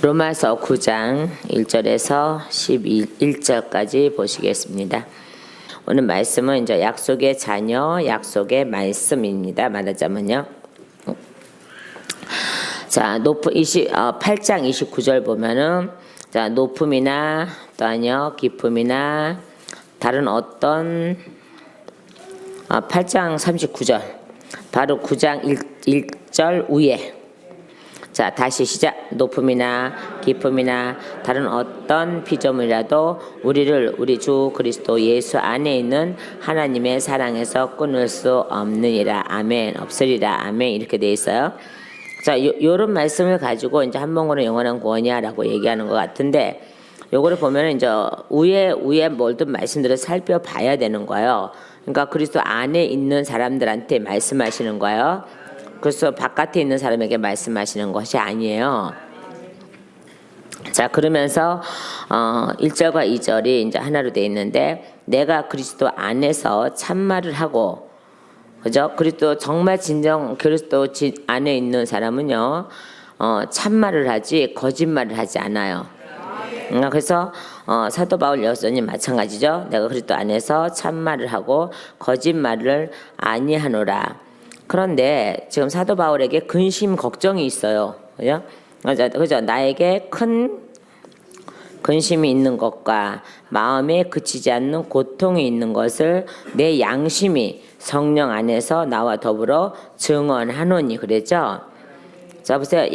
로마서 9장 1절에서 11절까지 보시겠습니다. 오늘 말씀은 이제 약속의 자녀, 약속의 말씀입니다. 말하자면요. 자, 8장 29절 보면은, 자, 높음이나 또한요, 기쁨이나 다른 어떤, 8장 39절, 바로 9장 1절 위에, 자, 다시 시작. 높음이나 기쁨이나 다른 어떤 피조물이라도 우리를 우리 주 그리스도 예수 안에 있는 하나님의 사랑에서 끊을 수 없느니라. 아멘. 없으리라. 아멘. 이렇게 돼 있어요. 자, 요런 말씀을 가지고 이제 한 번으로 영원한 구원이야라고 얘기하는 것 같은데, 요거를 보면 이제 위에 모든 말씀들을 살펴봐야 되는 거예요. 그러니까 그리스도 안에 있는 사람들한테 말씀하시는 거예요. 그래서 바깥에 있는 사람에게 말씀하시는 것이 아니에요. 자, 그러면서 1절과 2절이 이제 하나로 되어 있는데, 내가 그리스도 안에서 참말을 하고, 그죠? 그리스도 정말 진정 그리스도 안에 있는 사람은요, 참말을 하지 거짓말을 하지 않아요. 그래서 사도 바울 여서님 마찬가지죠. 내가 그리스도 안에서 참말을 하고 거짓말을 아니하노라. 그런데 지금 사도 바울에게 근심 걱정이 있어요. 그죠? 그죠? 나에게 큰 근심이 있는 것과 마음에 그치지 않는 고통이 있는 것을 내 양심이 성령 안에서 나와 더불어 증언하노니 그랬죠? 자, 보세요.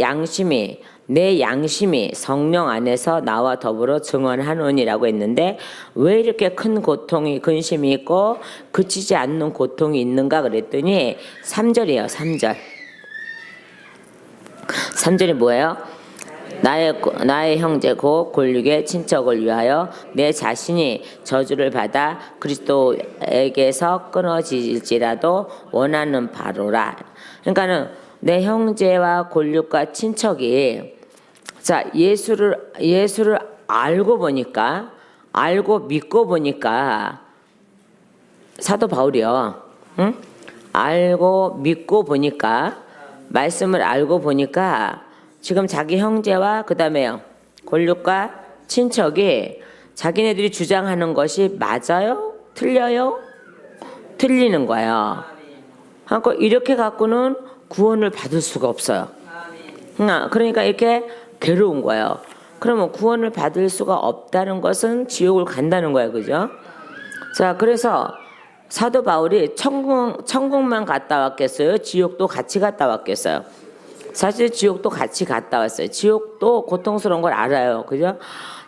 내 양심이 성령 안에서 나와 더불어 증언하노니라고 했는데, 왜 이렇게 큰 고통이 근심이 있고 그치지 않는 고통이 있는가 그랬더니 3절이에요. 3절. 3절이 뭐예요? 나의 형제 곧 골육의 친척을 위하여 내 자신이 저주를 받아 그리스도에게서 끊어질지라도 원하는 바로라. 그러니까는 내 형제와 골육과 친척이, 자, 예수를 알고 믿고 보니까 사도 바울이요. 응? 알고 믿고 보니까, 말씀을 알고 보니까 지금 자기 형제와 그다음에요, 골육과 친척이 자기네들이 주장하는 것이 맞아요? 틀려요? 틀리는 거예요. 그러니까 이렇게 갖고는 구원을 받을 수가 없어요. 그러니까 이렇게 괴로운 거예요. 그러면 구원을 받을 수가 없다는 것은 지옥을 간다는 거예요. 그죠? 자, 그래서 사도 바울이 천국만 갔다 왔겠어요? 지옥도 같이 갔다 왔겠어요? 사실 지옥도 같이 갔다 왔어요. 지옥도 고통스러운 걸 알아요. 그죠?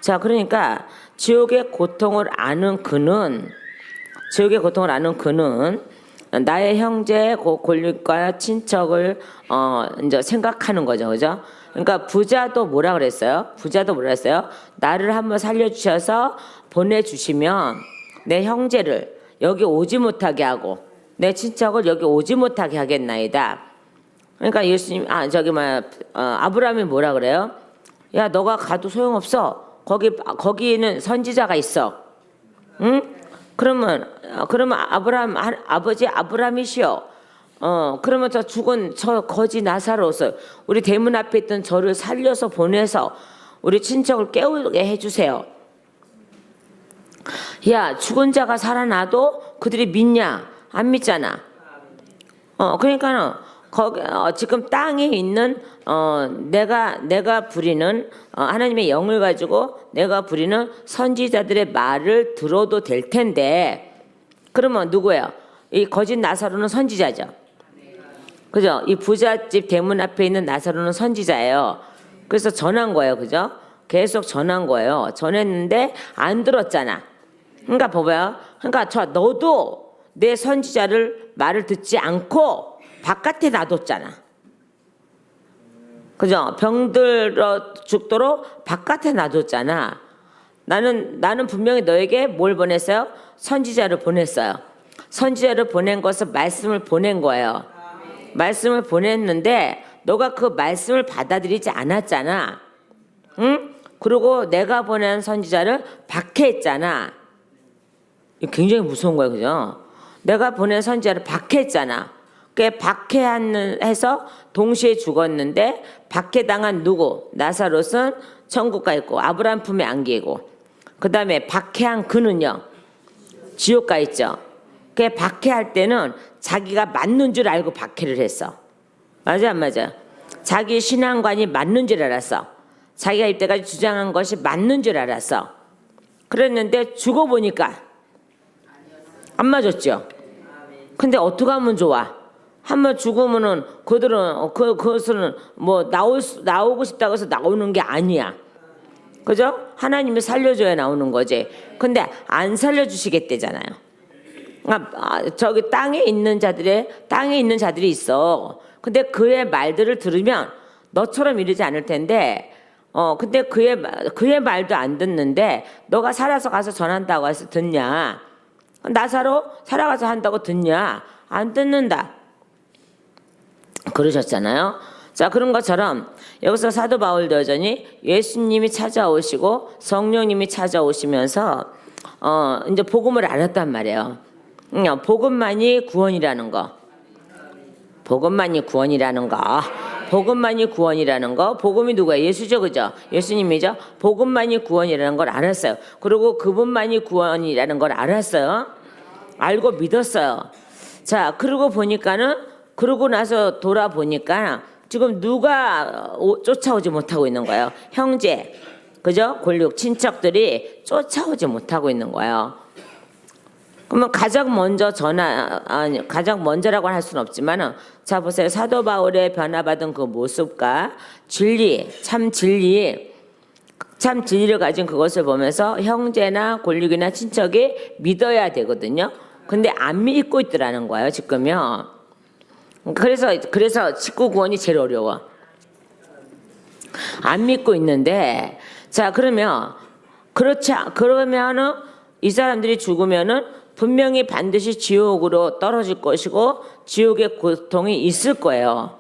자, 그러니까 지옥의 고통을 아는 그는 나의 형제 골육과 친척을 이제 생각하는 거죠. 그죠? 그러니까 부자도 뭐라 그랬어요? 나를 한번 살려주셔서 보내주시면 내 형제를 여기 오지 못하게 하고 내 친척을 여기 오지 못하게 하겠나이다. 그러니까 예수님, 아브라함이 뭐라 그래요? 야, 너가 가도 소용없어. 거기는 선지자가 있어. 응? 그러면 아버지 아브라함이시여. 그러면 저 죽은 저 거지 나사로서 우리 대문 앞에 있던 저를 살려서 보내서 우리 친척을 깨우게 해주세요. 야, 죽은 자가 살아나도 그들이 믿냐? 안 믿잖아. 그러니까는 거기 지금 땅에 있는 내가 부리는 하나님의 영을 가지고 내가 부리는 선지자들의 말을 들어도 될 텐데, 그러면 누구예요? 이 거짓 나사로는 선지자죠. 그죠? 이 부잣집 대문 앞에 있는 나사로는 선지자예요. 그래서 전한 거예요. 그죠? 계속 전한 거예요. 전했는데 안 들었잖아. 그러니까 봐봐요. 그러니까 너도 내 선지자를 말을 듣지 않고 바깥에 놔뒀잖아. 그죠? 병들어 죽도록 바깥에 놔뒀잖아. 나는 분명히 너에게 뭘 보냈어요? 선지자를 보냈어요. 선지자를 보낸 것은 말씀을 보낸 거예요. 말씀을 보냈는데 너가 그 말씀을 받아들이지 않았잖아. 응? 그리고 내가 보낸 선지자를 박해했잖아. 굉장히 무서운 거예요. 그죠? 내가 보낸 선지자를 박해했잖아. 박해해서 동시에 죽었는데 박해당한 누구? 나사롯은 천국 가 있고 아브라함 품에 안기고, 그 다음에 박해한 그는요 지옥 가 있죠. 그 박해할 때는 자기가 맞는 줄 알고 박해를 했어. 맞아 안 맞아? 자기 신앙관이 맞는 줄 알았어. 자기가 이때까지 주장한 것이 맞는 줄 알았어. 그랬는데 죽어보니까 안 맞았죠. 근데 어떻게 하면 좋아? 한번 죽으면은 그들은 그것은 뭐 나오고 싶다고 해서 나오는 게 아니야. 그죠? 하나님이 살려줘야 나오는 거지. 근데 안 살려주시겠대잖아요. 저기 땅에 있는 자들이 있어. 근데 그의 말들을 들으면 너처럼 이러지 않을 텐데, 근데 그의 말도 안 듣는데 너가 살아서 가서 전한다고 해서 듣냐? 나사로 살아가서 한다고 듣냐? 안 듣는다. 그러셨잖아요. 자, 그런 것처럼 여기서 사도 바울도 여전히 예수님이 찾아오시고 성령님이 찾아오시면서 이제 복음을 알았단 말이에요. 복음만이 구원이라는 거. 복음만이 구원이라는 거. 복음이 누구야? 예수죠, 그죠? 예수님이죠. 복음만이 구원이라는 걸 알았어요. 그리고 그분만이 구원이라는 걸 알았어요. 알고 믿었어요. 자, 그러고 나서 돌아보니까 지금 누가 쫓아오지 못하고 있는 거예요? 형제, 그죠? 골육, 친척들이 쫓아오지 못하고 있는 거예요. 그러면 가장 먼저라고 할 수는 없지만, 자 보세요. 사도 바울의 변화받은 그 모습과 참 진리를 가진 그것을 보면서 형제나 골육이나 친척이 믿어야 되거든요. 근데 안 믿고 있더라는 거예요, 지금요. 그래서 직구 구원이 제일 어려워. 안 믿고 있는데, 자 그러면은 이 사람들이 죽으면은 분명히 반드시 지옥으로 떨어질 것이고 지옥의 고통이 있을 거예요.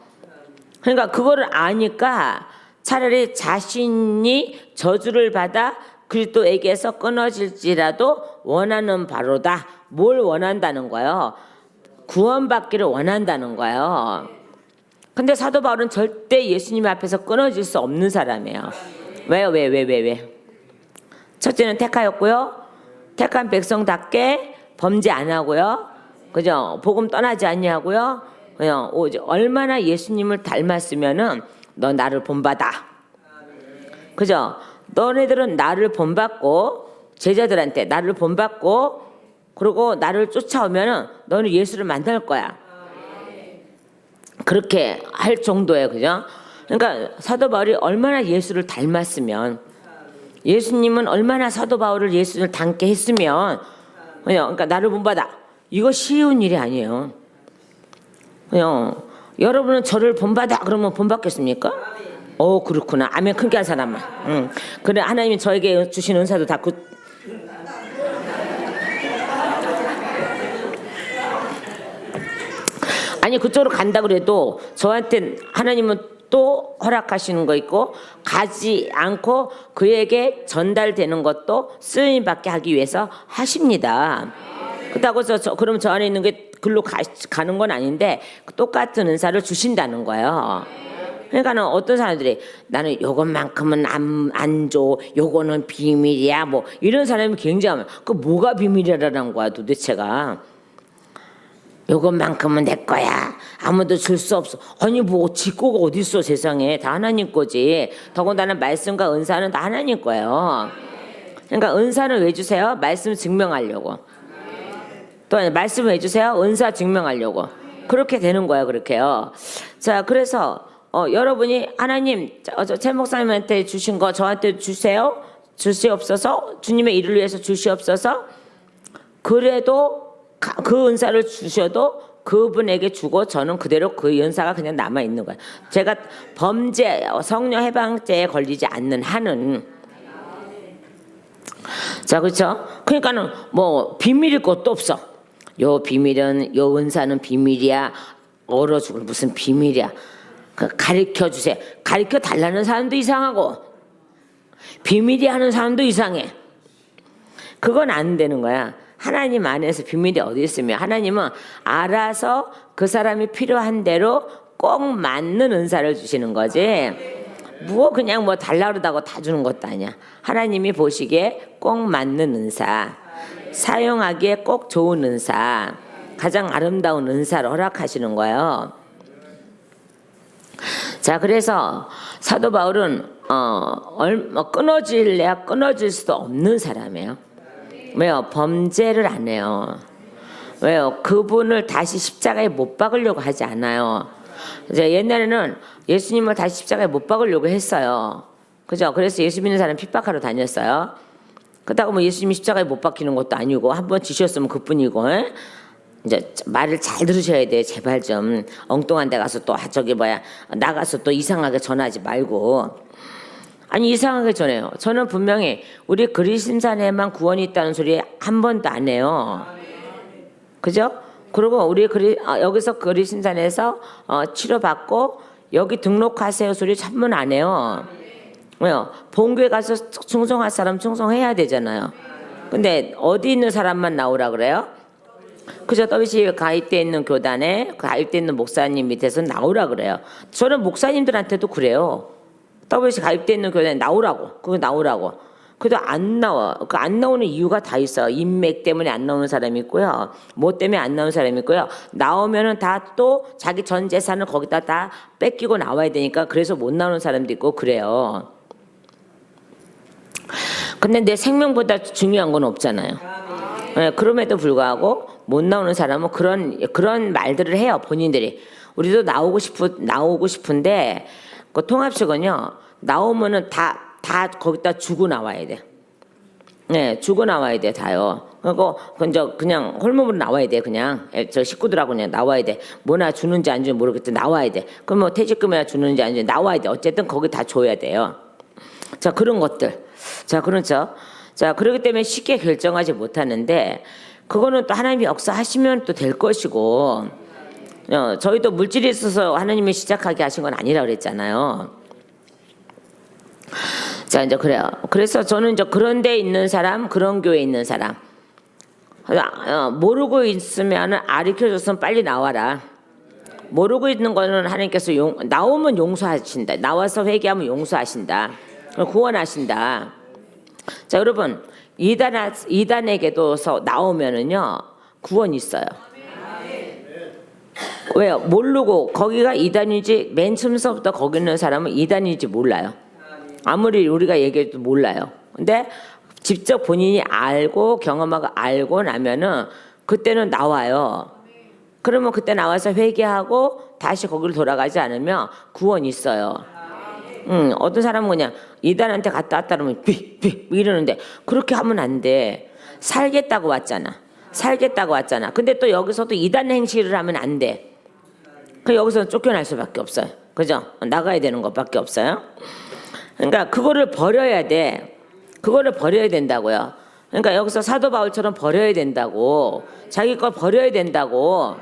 그러니까 그거를 아니까 차라리 자신이 저주를 받아 그리스도에게서 끊어질지라도 원하는 바로다. 뭘 원한다는 거예요? 구원받기를 원한다는 거예요. 근데 사도 바울은 절대 예수님 앞에서 끊어질 수 없는 사람이에요. 왜요? 왜? 첫째는 택하였고요. 택한 백성답게 범죄 안 하고요. 그죠? 복음 떠나지 아니하고요. 그냥 얼마나 예수님을 닮았으면은 너 나를 본받아. 그죠? 너네들은 나를 본받고 제자들한테 나를 본받고 그리고 나를 쫓아오면은 너는 예수를 만날 거야. 그렇게 할 정도예요. 그죠? 그러니까 사도 바울이 얼마나 예수를 닮았으면, 예수님은 얼마나 사도 바울을 예수를 닮게 했으면, 그러니까 나를 본받아. 이거 쉬운 일이 아니에요. 여러분은 저를 본받아 그러면 본받겠습니까? 그렇구나. 아멘 크게 한 사람만. 그래, 하나님이 저에게 주신 은사도 다 아니 그쪽으로 간다 그래도 저한테 하나님은 또 허락하시는 거 있고, 가지 않고 그에게 전달되는 것도 쓰임받게 하기 위해서 하십니다. 그렇다고 해서 그럼 저 안에 있는 게 글로 가는 건 아닌데 똑같은 은사를 주신다는 거예요. 그러니까는 어떤 사람들이 나는 요것만큼은 안 줘, 요거는 비밀이야, 뭐 이런 사람이 굉장하면 그 뭐가 비밀이라는 거야 도대체가. 요것만큼은 내 거야. 아무도 줄 수 없어. 아니 뭐 지 거가 어디 있어 세상에. 다 하나님 거지. 더군다나 말씀과 은사는 다 하나님 거예요. 그러니까 은사는 왜 주세요? 말씀 증명하려고. 또 말씀을 왜 주세요? 은사 증명하려고. 그렇게 되는 거예요. 그렇게요. 자, 그래서 여러분이 하나님 최 목사님한테 주신 거 저한테 주세요. 주시옵소서. 주님의 일을 위해서 주시옵소서. 그래도 그 은사를 주셔도 그분에게 주고 저는 그대로 그 은사가 그냥 남아 있는 거예요. 제가 성령 해방죄에 걸리지 않는 한은. 자, 그렇죠? 그러니까는 뭐 비밀일 것도 없어. 요 은사는 비밀이야. 얼어 죽을 무슨 비밀이야. 가르쳐 주세요. 가르쳐 달라는 사람도 이상하고 비밀이 하는 사람도 이상해. 그건 안 되는 거야. 하나님 안에서 비밀이 어디 있으며 하나님은 알아서 그 사람이 필요한 대로 꼭 맞는 은사를 주시는 거지. 뭐 그냥 뭐 달라 그러다고 다 주는 것도 아니야. 하나님이 보시기에 꼭 맞는 은사, 사용하기에 꼭 좋은 은사, 가장 아름다운 은사를 허락하시는 거예요. 자, 그래서 사도 바울은 끊어질래야 끊어질 수도 없는 사람이에요. 왜요? 범죄를 안 해요. 왜요? 그분을 다시 십자가에 못 박으려고 하지 않아요. 이제 옛날에는 예수님을 다시 십자가에 못 박으려고 했어요. 그죠? 그래서 예수 믿는 사람 핍박하러 다녔어요. 그렇다고 뭐 예수님이 십자가에 못 박히는 것도 아니고 한번 지셨으면 그뿐이고. 에? 이제 말을 잘 들으셔야 돼. 제발 좀 엉뚱한 데 가서 또 저기 뭐야 나가서 또 이상하게 전하지 말고. 아니 이상하게 전해요. 저는 분명히 우리 그리심산에만 구원이 있다는 소리 한 번도 안 해요. 그죠? 그리고 우리 여기서 그리심산에서 치료받고 여기 등록하세요 소리 한번 안 해요. 왜요? 본교회 가서 충성할 사람 충성해야 되잖아요. 근데 어디 있는 사람만 나오라 그래요? 그저 WC 가입돼 있는 교단에 가입돼 있는 목사님 밑에서 나오라 그래요. 저는 목사님들한테도 그래요. WC 가입돼 있는 교단에 나오라고. 그거 나오라고. 그래도 안 나와. 그 안 나오는 이유가 다 있어요. 인맥 때문에 안 나오는 사람이 있고요. 뭐 때문에 안 나오는 사람이 있고요. 나오면은 다 또 자기 전 재산을 거기다 다 뺏기고 나와야 되니까 그래서 못 나오는 사람도 있고 그래요. 근데 내 생명보다 중요한 건 없잖아요. 네, 그럼에도 불구하고 못 나오는 사람은 그런 말들을 해요. 본인들이. 우리도 나오고 싶은데 그 통합식은요. 나오면은 다 거기다 주고 나와야 돼. 네, 주고 나와야 돼 다요. 그리고 그냥 홀몸으로 나와야 돼. 그냥 저 식구들하고 그냥 나와야 돼. 뭐나 주는지 안 주는지 모르겠지 나와야 돼. 그럼 뭐 퇴직금이나 주는지 안 주는지 나와야 돼. 어쨌든 거기 다 줘야 돼요. 자 그런 것들. 자 그렇죠. 자 그렇기 때문에 쉽게 결정하지 못하는데 그거는 또 하나님이 역사하시면 또 될 것이고 저희도 물질이 있어서 하나님이 시작하게 하신 건 아니라 그랬잖아요. 자 이제 그래요. 그래서 저는 이제 그런 데 있는 사람, 그런 교회에 있는 사람 모르고 있으면은 가르쳐줬으면 빨리 나와라. 모르고 있는 거는 하나님께서 나오면 용서하신다. 나와서 회개하면 용서하신다. 구원하신다. 자 여러분 이단에게도 나오면은요 구원 있어요. 왜요? 모르고 거기가 이단인지 맨 처음부터 거기 있는 사람은 이단인지 몰라요. 아무리 우리가 얘기해도 몰라요. 근데 직접 본인이 알고 경험하고 알고 나면은 그때는 나와요. 그러면 그때 나와서 회개하고 다시 거기로 돌아가지 않으면 구원이 있어요. 어떤 사람은 그냥 이단한테 갔다 왔다 그러면 삐 이러는데 그렇게 하면 안 돼. 살겠다고 왔잖아. 근데 또 여기서도 이단 행실을 하면 안 돼. 여기서 쫓겨날 수밖에 없어요. 그죠? 나가야 되는 것밖에 없어요. 그러니까 그거를 버려야 돼. 그거를 버려야 된다고요. 그러니까 여기서 사도 바울처럼 버려야 된다고. 자기 걸 버려야 된다고.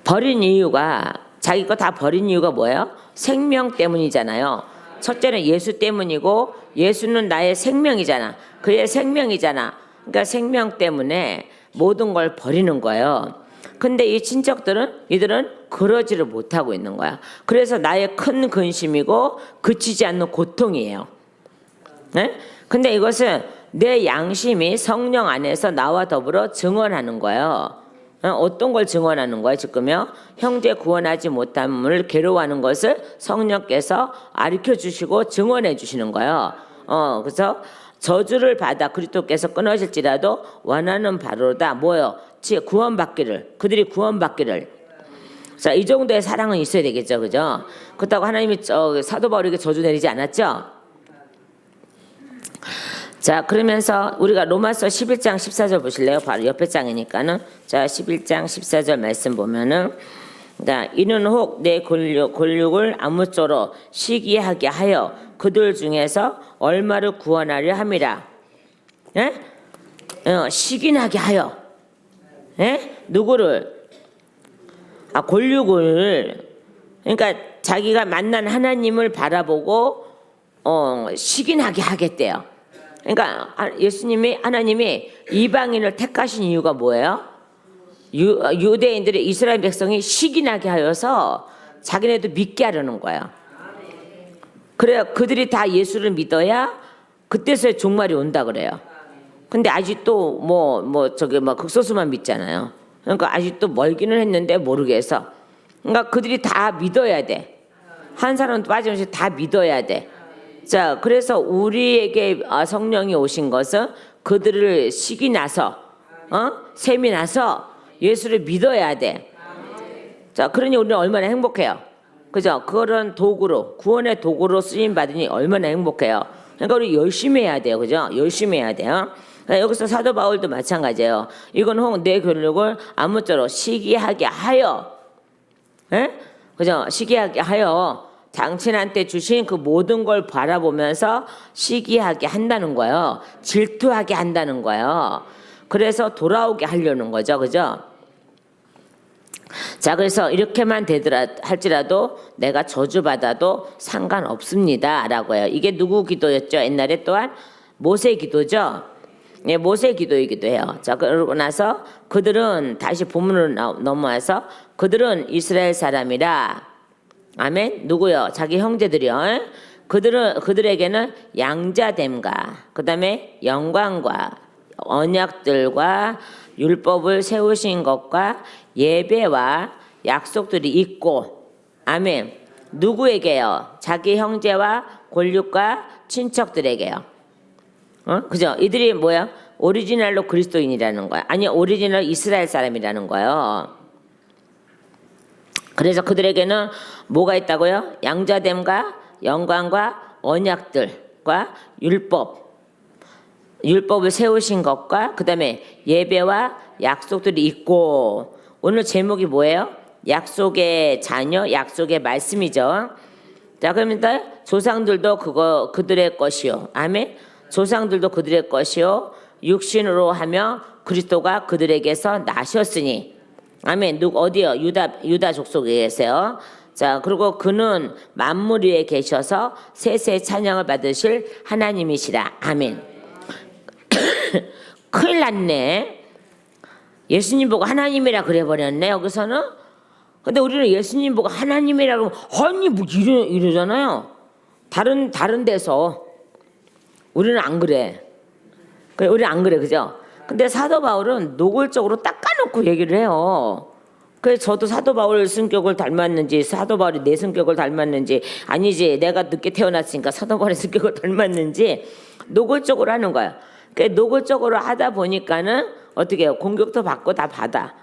버린 이유가 자기 거 다 버린 이유가 뭐예요? 생명 때문이잖아요. 첫째는 예수 때문이고 예수는 나의 생명이잖아. 그의 생명이잖아. 그러니까 생명 때문에 모든 걸 버리는 거예요. 근데 이 친척들은 이들은 그러지를 못하고 있는 거야. 그래서 나의 큰 근심이고 그치지 않는 고통이에요. 네? 근데 이것은 내 양심이 성령 안에서 나와 더불어 증언하는 거예요. 어떤 걸 증언하는 거예요? 지금요. 형제 구원하지 못함을 괴로워하는 것을 성령께서 가르쳐 주시고 증언해 주시는 거예요. 그래서 저주를 받아 그리스도께서 끊어질지라도 원하는 바로다. 뭐요? 그들이 구원받기를. 자, 이 정도의 사랑은 있어야 되겠죠, 그죠? 그렇다고 하나님이 사도 바울에게 저주 내리지 않았죠? 자, 그러면서 우리가 로마서 11장 14절 보실래요? 바로 옆에 장이니까는. 자, 11장 14절 말씀 보면은, 자, 이는 혹 내 권력을 아무쪼록 시기하게 하여 그들 중에서 얼마를 구원하려 함이라. 예? 시기나게 하여. 예? 누구를? 권력을. 그러니까 자기가 만난 하나님을 바라보고 시기나게 하겠대요. 그러니까 예수님이 하나님이 이방인을 택하신 이유가 뭐예요? 유대인들의 이스라엘 백성이 시기나게 하여서 자기네도 믿게 하려는 거예요. 그래요. 그들이 다 예수를 믿어야 그때서야 종말이 온다 그래요. 근데 아직도 극소수만 믿잖아요. 그러니까 아직도 멀기는 했는데 모르겠어. 그러니까 그들이 다 믿어야 돼. 한 사람도 빠짐없이 다 믿어야 돼. 자, 그래서 우리에게 성령이 오신 것은 그들을 식이 나서, 셈이 나서 예수를 믿어야 돼. 자, 그러니 우리는 얼마나 행복해요. 그죠? 그런 도구로, 구원의 도구로 쓰임 받으니 얼마나 행복해요. 그러니까 우리 열심히 해야 돼요. 그죠? 열심히 해야 돼요. 여기서 사도 바울도 마찬가지예요. 이건 혹 내 근육을 아무쪼록 시기하게 하여, 그죠? 시기하게 하여 당신한테 주신 그 모든 걸 바라보면서 시기하게 한다는 거예요. 질투하게 한다는 거예요. 그래서 돌아오게 하려는 거죠. 그죠? 자, 그래서 이렇게만 할지라도 내가 저주받아도 상관없습니다. 라고 해요. 이게 누구 기도였죠? 옛날에 또한 모세 기도죠. 예, 모세 기도이기도 해요. 자, 그러고 나서 그들은 다시 본문으로 넘어와서 그들은 이스라엘 사람이라. 아멘. 누구요? 자기 형제들이요. 그들에게는 양자됨과 그다음에 영광과 언약들과 율법을 세우신 것과 예배와 약속들이 있고. 아멘. 누구에게요? 자기 형제와 권력과 친척들에게요. 그죠? 이들이 뭐야? 오리지널로 그리스도인이라는 거야. 아니, 오리지널 이스라엘 사람이라는 거예요. 그래서 그들에게는 뭐가 있다고요? 양자됨과 영광과 언약들과 율법을 세우신 것과 그 다음에 예배와 약속들이 있고. 오늘 제목이 뭐예요? 약속의 자녀, 약속의 말씀이죠. 자, 그러면 조상들도 그들의 것이요. 아멘. 조상들도 그들의 것이요. 육신으로 하며 그리스도가 그들에게서 나셨으니. 아멘. 어디요? 유다 족속에 계세요. 자, 그리고 그는 만물 위에 계셔서 세세 찬양을 받으실 하나님이시라. 아멘. 큰일 났네. 예수님 보고 하나님이라 그래버렸네, 여기서는. 근데 우리는 예수님 보고 하나님이라 그러면, 아니, 뭐 이러잖아요. 다른 데서. 우리는 안 그래. 우리는 안 그래, 그죠? 근데 사도 바울은 노골적으로 닦아놓고 얘기를 해요. 그래서 저도 사도 바울 성격을 닮았는지, 사도 바울이 내 성격을 닮았는지, 아니지, 내가 늦게 태어났으니까 사도 바울의 성격을 닮았는지 노골적으로 하는 거야. 노골적으로 하다 보니까는 어떻게 해요? 공격도 받고 다 받아.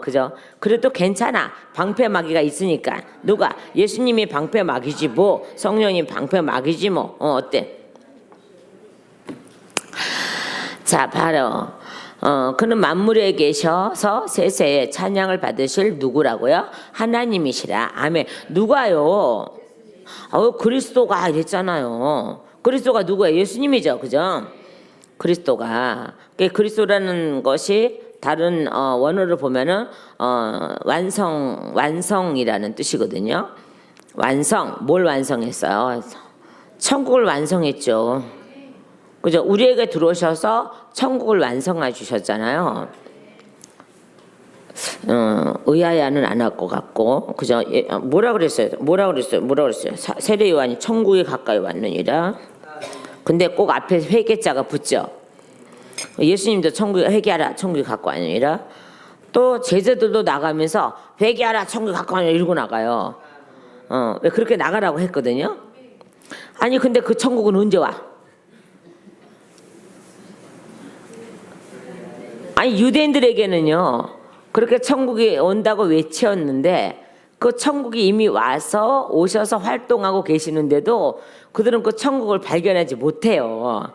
그죠? 그래도 괜찮아. 방패막이가 있으니까. 누가? 예수님이 방패막이지 뭐, 성령님 방패막이지 뭐. 어때? 자, 바로 그는 만물에 계셔서 세세에 찬양을 받으실 누구라고요? 하나님이시라. 아멘. 누가요? 그리스도가 이랬잖아요. 그리스도가 누구예요? 예수님이죠. 그죠? 그리스도가. 그리스도라는 것이 다른 원어를 보면은 완성이라는 뜻이거든요. 뭘 완성했어요? 천국을 완성했죠. 그죠? 우리에게 들어오셔서 천국을 완성해 주셨잖아요. 의아야는 안 할 것 같고, 그죠? 뭐라 그랬어요? 세례 요한이 천국에 가까이 왔느니라. 근데 꼭 앞에 회개자가 붙죠. 예수님도 천국에 회개하라, 천국에 가까이 왔느니라. 또 제자들도 나가면서 회개하라, 천국에 가까이 왔느니라 이러고 나가요. 왜 그렇게 나가라고 했거든요. 아니, 근데 그 천국은 언제 와? 아니, 유대인들에게는요, 그렇게 천국이 온다고 외쳤는데 그 천국이 이미 오셔서 활동하고 계시는데도 그들은 그 천국을 발견하지 못해요.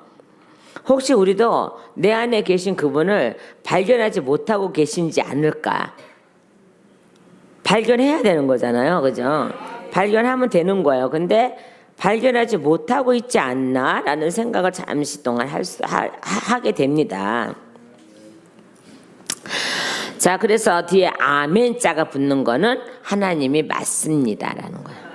혹시 우리도 내 안에 계신 그분을 발견하지 못하고 계신지 않을까? 발견해야 되는 거잖아요. 그죠? 발견하면 되는 거예요. 근데 발견하지 못하고 있지 않나? 라는 생각을 잠시 동안 하게 됩니다. 자, 그래서 뒤에 아멘 자가 붙는 거는 하나님이 맞습니다라는 거예요.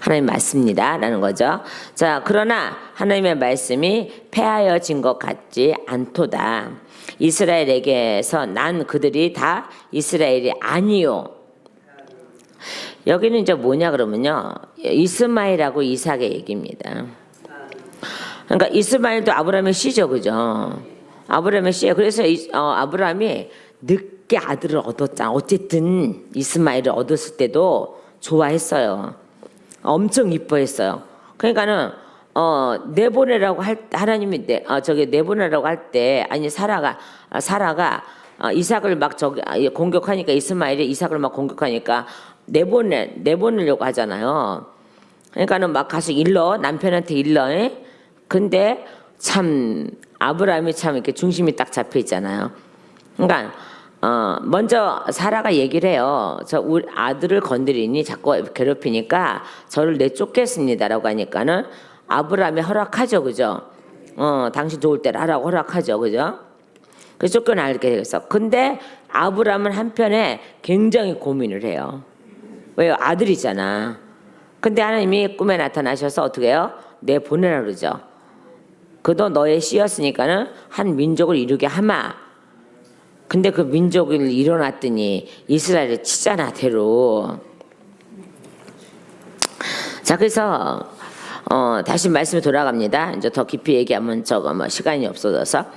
하나님 맞습니다. 라는 거죠. 자, 그러나 하나님의 말씀이 패하여진 것 같지 않도다. 이스라엘에게서 난 그들이 다 이스라엘이 아니요. 여기는 이제 뭐냐 그러면요. 이스마엘하고 이삭의 얘기입니다. 그러니까 이스마엘도 아브라함의 씨죠. 그죠? 아브라함의 씨예요. 그래서 아브라함이 늦게 아들을 얻었잖아. 어쨌든 이스마엘을 얻었을 때도 좋아했어요. 엄청 이뻐했어요. 그러니까는 내보내라고 하나님이 내보내라고 할 때 아니 사라가 이삭을 막 공격하니까 이스마엘이 이삭을 막 공격하니까 내보내려고 하잖아요. 그러니까는 막 가서 남편한테 일러. 근데 참 아브라함이 참 이렇게 중심이 딱 잡혀 있잖아요. 그러니까 먼저 사라가 얘기를 해요. 저 우리 아들을 건드리니 자꾸 괴롭히니까 저를 내쫓겠습니다라고 하니까는 아브라함이 허락하죠, 그죠? 당신 좋을 때를 하라고 허락하죠, 그죠? 그래서 쫓겨나게 되겠어. 근데 아브라함은 한편에 굉장히 고민을 해요. 왜요? 아들이잖아. 근데 하나님이 꿈에 나타나셔서 어떻게 해요? 내보내라 그러죠. 그도 너의 씨였으니까는 한 민족을 이루게 하마. 근데 그 민족을 일어났더니 이스라엘을 치잖아, 대로. 자, 그래서 다시 말씀에 돌아갑니다. 이제 더 깊이 얘기하면 시간이 없어서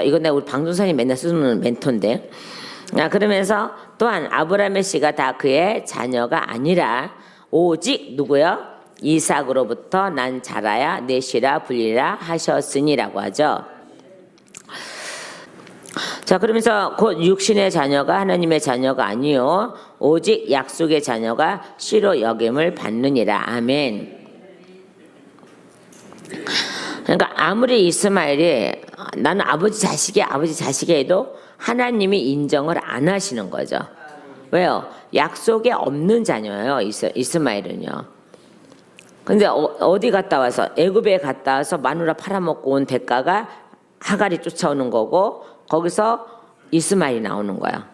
이건 내가 우리 방송사님 맨날 쓰는 멘토인데. 그러면서 또한 아브라함의 씨가 다 그의 자녀가 아니라 오직 누구요? 이삭으로부터 난 자라야 내 씨라 불리라 하셨으니라고 하죠. 자, 그러면서 곧 육신의 자녀가 하나님의 자녀가 아니요 오직 약속의 자녀가 씨로 여김을 받느니라. 아멘. 그러니까 아무리 이스마엘이 나는 아버지 자식이 해도 하나님이 인정을 안 하시는 거죠. 왜요? 약속에 없는 자녀예요, 이스마엘은요. 근데 어디 갔다 와서 애굽에 갔다 와서 마누라 팔아먹고 온 대가가 하갈이 쫓아오는 거고 거기서 이스마엘이 나오는 거야.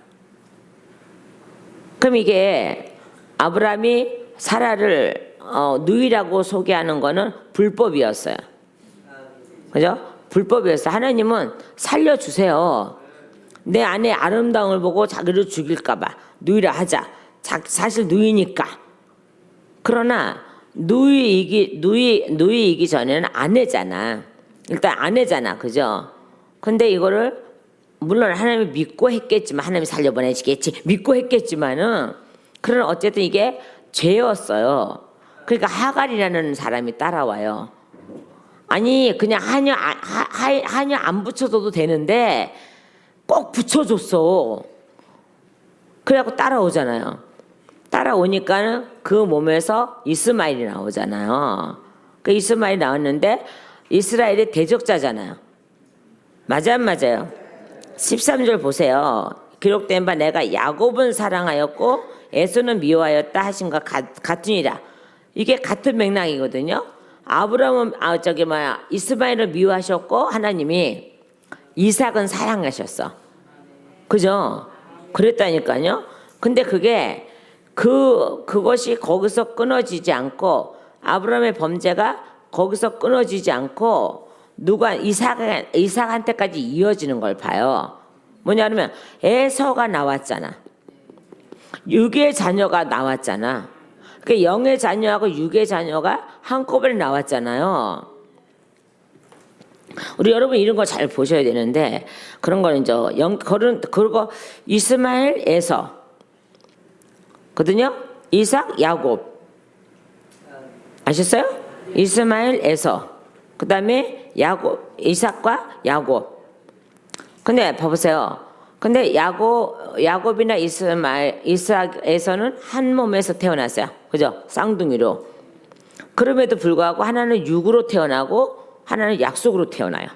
그럼 이게 아브라함이 사라를 누이라고 소개하는 거는 불법이었어요. 그죠? 불법이었어요. 하나님은 살려주세요. 내 아내 아름다움을 보고 자기를 죽일까봐 누이라 하자. 사실 누이니까. 그러나 누이이기 전에는 아내잖아. 일단 아내잖아. 그죠? 근데 이거를 물론 하나님이 믿고 했겠지만 하나님이 살려보내시겠지 믿고 했겠지만은 그러나 어쨌든 이게 죄였어요. 그러니까 하갈이라는 사람이 따라와요. 아니 그냥 한여 안 붙여줘도 되는데 꼭 붙여줬어. 그래갖고 따라오잖아요. 따라오니까는 그 몸에서 이스마엘이 나오잖아요. 그 이스마엘이 나왔는데 이스라엘의 대적자잖아요. 맞아요, 안 맞아요? 13절 보세요. 기록된 바 내가 야곱은 사랑하였고 에서는 미워하였다 하신 것 같으니라. 이게 같은 맥락이거든요. 아브라함은 이스마엘을 미워하셨고 하나님이 이삭은 사랑하셨어. 그죠? 그랬다니까요. 근데 그것이 거기서 끊어지지 않고 아브라함의 범죄가 거기서 끊어지지 않고 이삭한테까지 이어지는 걸 봐요. 뭐냐면 에서가 나왔잖아. 육의 자녀가 나왔잖아. 그 영의 자녀하고 육의 자녀가 한꺼번에 나왔잖아요. 우리 여러분 이런 거 잘 보셔야 되는데 그런 거는 이제 그리고 이스마엘 에서 거든요. 이삭 야곱 아셨어요? 이스마엘 에서 그다음에 이삭과 야곱. 근데 봐보세요. 근데 야곱이나 이삭에서는 한 몸에서 태어났어요. 그죠? 쌍둥이로. 그럼에도 불구하고 하나는 육으로 태어나고 하나는 약속으로 태어나요.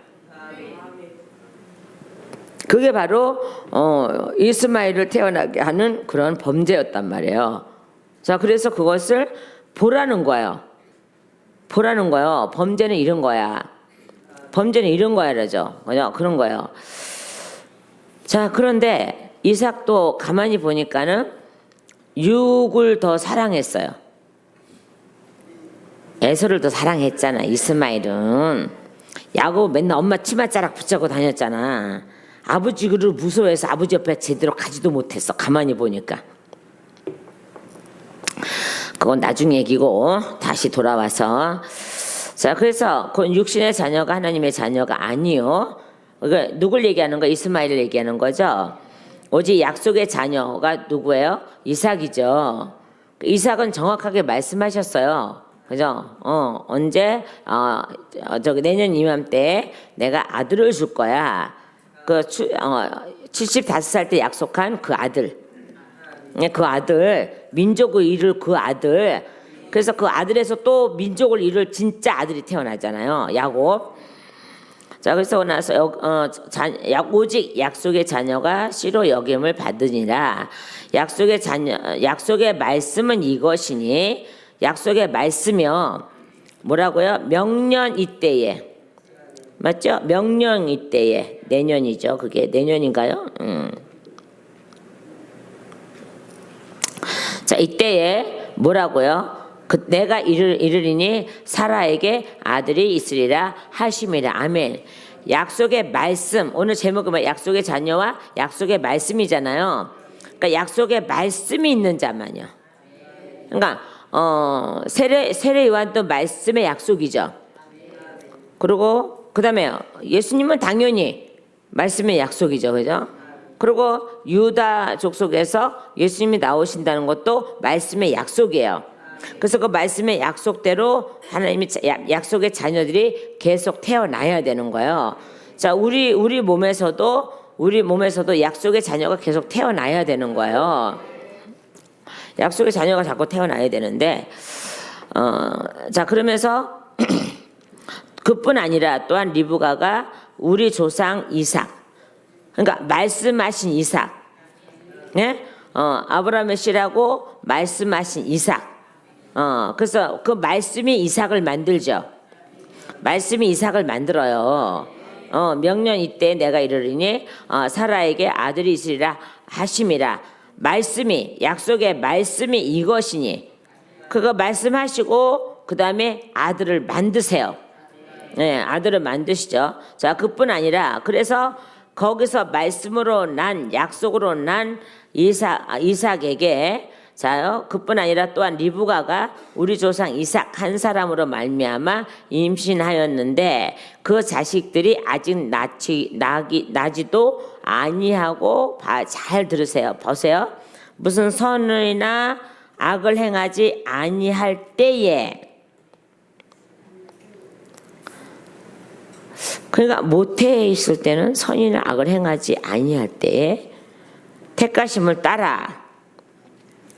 그게 바로 이스마엘을 태어나게 하는 그런 범죄였단 말이에요. 자, 그래서 그것을 보라는 거예요. 보라는 거예요. 범죄는 이런 거야. 범죄는 이런 거야, 그러죠. 그런 거예요. 자, 그런데 이삭도 가만히 보니까는 육을 더 사랑했어요. 에서를 더 사랑했잖아. 이스마엘은 야곱 맨날 엄마 치맛자락 붙잡고 다녔잖아. 아버지를 무서워해서 아버지 옆에 제대로 가지도 못했어. 가만히 보니까. 그건 나중 얘기고 다시 돌아와서 자 그래서 그 육신의 자녀가 하나님의 자녀가 아니요. 그러니까 누굴 얘기하는 거? 이스마엘을 얘기하는 거죠. 오직 약속의 자녀가 누구예요? 이삭이죠. 이삭은 정확하게 말씀하셨어요. 그죠? 언제 저기 내년 이맘때 내가 아들을 줄 거야. 75살 때 약속한 그 아들. 그 아들, 민족을 이룰 그 아들. 그래서 그 아들에서 또 민족을 이룰 진짜 아들이 태어나잖아요. 야곱. 자, 그래서 나서 오직 약속의 자녀가 씨로 여김을 받으니라. 약속의 자녀, 약속의 말씀은 이것이니, 약속의 말씀이요. 뭐라고요? 명년 이때에. 맞죠? 명년 이때에. 내년이죠. 그게 내년인가요? 자, 이때에 뭐라고요? 내가 이르리니 사라에게 아들이 있으리라 하심이라. 아멘. 약속의 말씀. 오늘 제목은 약속의 자녀와 약속의 말씀이잖아요. 그러니까 약속의 말씀이 있는 자만요. 그러니까 세례 요한도 말씀의 약속이죠. 그리고 그다음에 예수님은 당연히 말씀의 약속이죠. 그죠? 그리고 유다 족속에서 예수님이 나오신다는 것도 말씀의 약속이에요. 그래서 그 말씀의 약속대로 하나님이 약속의 자녀들이 계속 태어나야 되는 거예요. 자, 우리 몸에서도 약속의 자녀가 계속 태어나야 되는 거예요. 약속의 자녀가 자꾸 태어나야 되는데, 자 그러면서 그뿐 아니라 또한 리브가가 우리 조상 이삭, 그러니까 말씀하신 이삭, 예? 아브라함의 씨라고 말씀하신 이삭. 그래서 그 말씀이 이삭을 만들죠. 말씀이 이삭을 만들어요. 명년 이때 내가 이르리니 사라에게 아들이 있으리라 하심이라. 말씀이 약속의 말씀이 이것이니 그거 말씀하시고 그 다음에 아들을 만드세요. 네, 아들을 만드시죠. 자, 그뿐 아니라 그래서 거기서 말씀으로 난 약속으로 난 이삭에게 자요. 그뿐 아니라 또한 리브가가 우리 조상 이삭 한 사람으로 말미암아 임신하였는데 그 자식들이 아직 나지도 아니하고 잘 들으세요. 보세요. 무슨 선이나 악을 행하지 아니할 때에 그러니까 모태에 있을 때는 선이나 악을 행하지 아니할 때에 택하심을 따라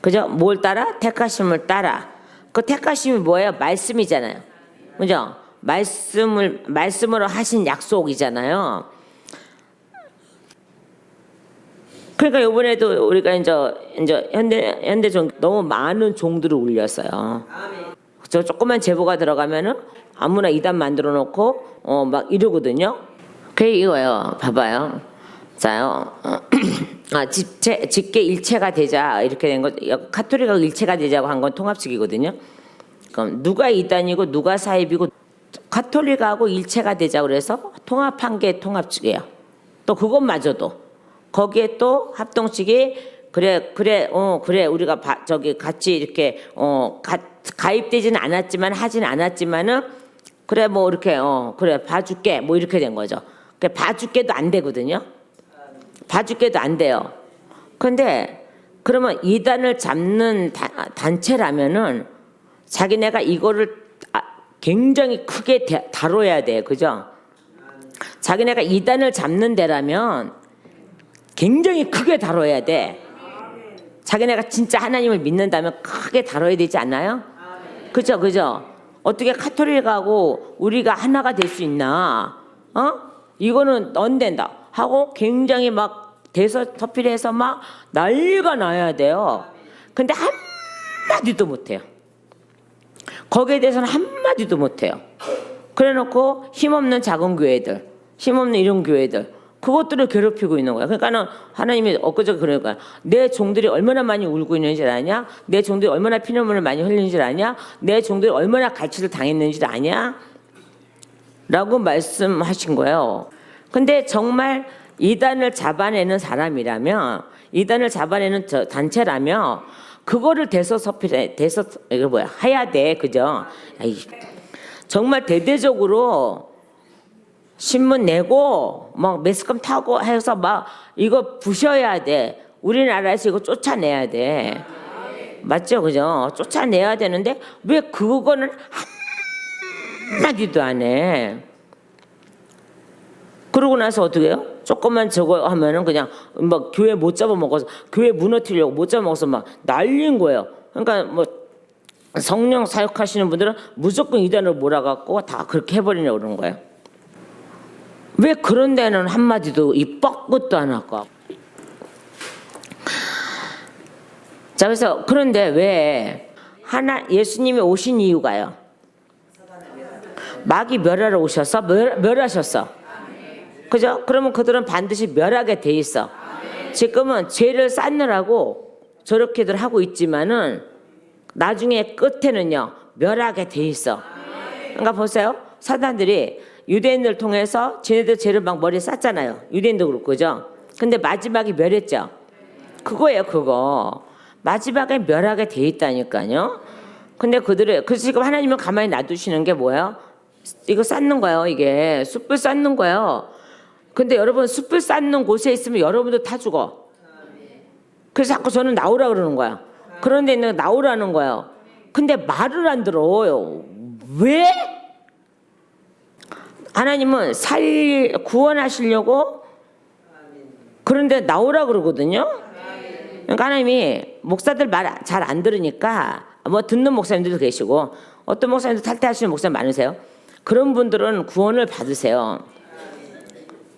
그죠? 뭘 따라? 택하심을 따라. 그 택하심이 뭐예요? 말씀이잖아요. 그죠? 말씀으로 하신 약속이잖아요. 그러니까 이번에도 우리가 이제 현대 종 너무 많은 종들을 울렸어요. 저 조그만 제보가 들어가면은 아무나 이단 만들어 놓고 막 이러거든요. 그게 이거예요. 봐봐요. 자요. 직계 일체가 되자 이렇게 된 거. 카톨릭하고 일체가 되자고 한 건 통합식이거든요. 그럼 누가 이단이고 누가 사입이고 카톨릭하고 일체가 되자 그래서 통합한 게 통합식이에요. 또 그것마저도 거기에 또 합동식이 그래 우리가 저기 같이 이렇게 가입되지는 않았지만 하진 않았지만은 그래 뭐 이렇게 그래 봐줄게 뭐 이렇게 된 거죠. 그래 봐줄게도 안 되거든요. 봐줄게도 안 돼요. 그런데 그러면 이단을 잡는 단체라면은 자기네가 이거를 굉장히 크게 다뤄야 돼. 그죠? 자기네가 이단을 잡는 데라면 굉장히 크게 다뤄야 돼. 자기네가 진짜 하나님을 믿는다면 크게 다뤄야 되지 않나요? 그죠? 그죠? 어떻게 카톨릭하고 우리가 하나가 될 수 있나? 이거는 안 된다 하고 굉장히 막 대서터필해서 막 난리가 나야 돼요. 근데 한마디도 못해요. 거기에 대해서는 한마디도 못해요. 그래놓고 힘없는 작은 교회들, 힘없는 이런 교회들 그것들을 괴롭히고 있는 거야. 그러니까는 하나님이 엊그저께 그러니까 내 종들이 얼마나 많이 울고 있는 줄 아냐? 내 종들이 얼마나 피눈물을 많이 흘리는 줄 아냐? 내 종들이 얼마나 갈취를 당했는 줄 아냐? 라고 말씀하신 거예요. 근데 정말 이단을 잡아내는 사람이라면, 이단을 잡아내는 단체라면 그거를 이거 뭐야 해야 돼, 그죠? 정말 대대적으로 신문 내고 막 매스컴 타고 해서 막 이거 부셔야 돼. 우리나라에서 이거 쫓아내야 돼. 맞죠, 그죠? 쫓아내야 되는데 왜 그거는 한마디도 안 해? 그러고 나서 어떻게 해요? 조금만 저거 하면은 그냥 막 교회 못 잡아먹어서, 교회 무너뜨리려고 못 잡아먹어서 막 난리인 거예요. 그러니까 뭐 성령 사역하시는 분들은 무조건 이단을 몰아갖고 다 그렇게 해버리려고 그러는 거예요. 왜 그런 데는 한마디도 이 뻐끗도 안 할까? 자, 그래서 그런데 왜 예수님이 오신 이유가요? 마귀 멸하러 오셔서 멸하셨어. 그죠? 그러면 그들은 반드시 멸하게 돼 있어. 지금은 죄를 쌓느라고 저렇게들 하고 있지만은 나중에 끝에는요 멸하게 돼 있어. 그러니까 보세요. 사단들이 유대인들 통해서 쟤네들 죄를 막 머리에 쌌잖아요. 유대인도 그렇고, 그죠? 근데 마지막에 멸했죠. 그거예요, 그거. 마지막에 멸하게 돼 있다니까요. 근데 그래서 지금 하나님은 가만히 놔두시는 게 뭐예요? 이거 쌓는 거예요. 이게 숯불 쌓는 거예요. 근데 여러분 숯불 쌓는 곳에 있으면 여러분도 타 죽어. 그래서 자꾸 저는 나오라 그러는 거야. 그런데 있는 나오라는 거예요. 근데 말을 안 들어요. 왜? 하나님은 구원하시려고 그런데 나오라 그러거든요. 그러니까 하나님이 목사들 말 잘 안 들으니까 뭐 듣는 목사님들도 계시고 어떤 목사님도 탈퇴하시는 목사님 많으세요. 그런 분들은 구원을 받으세요.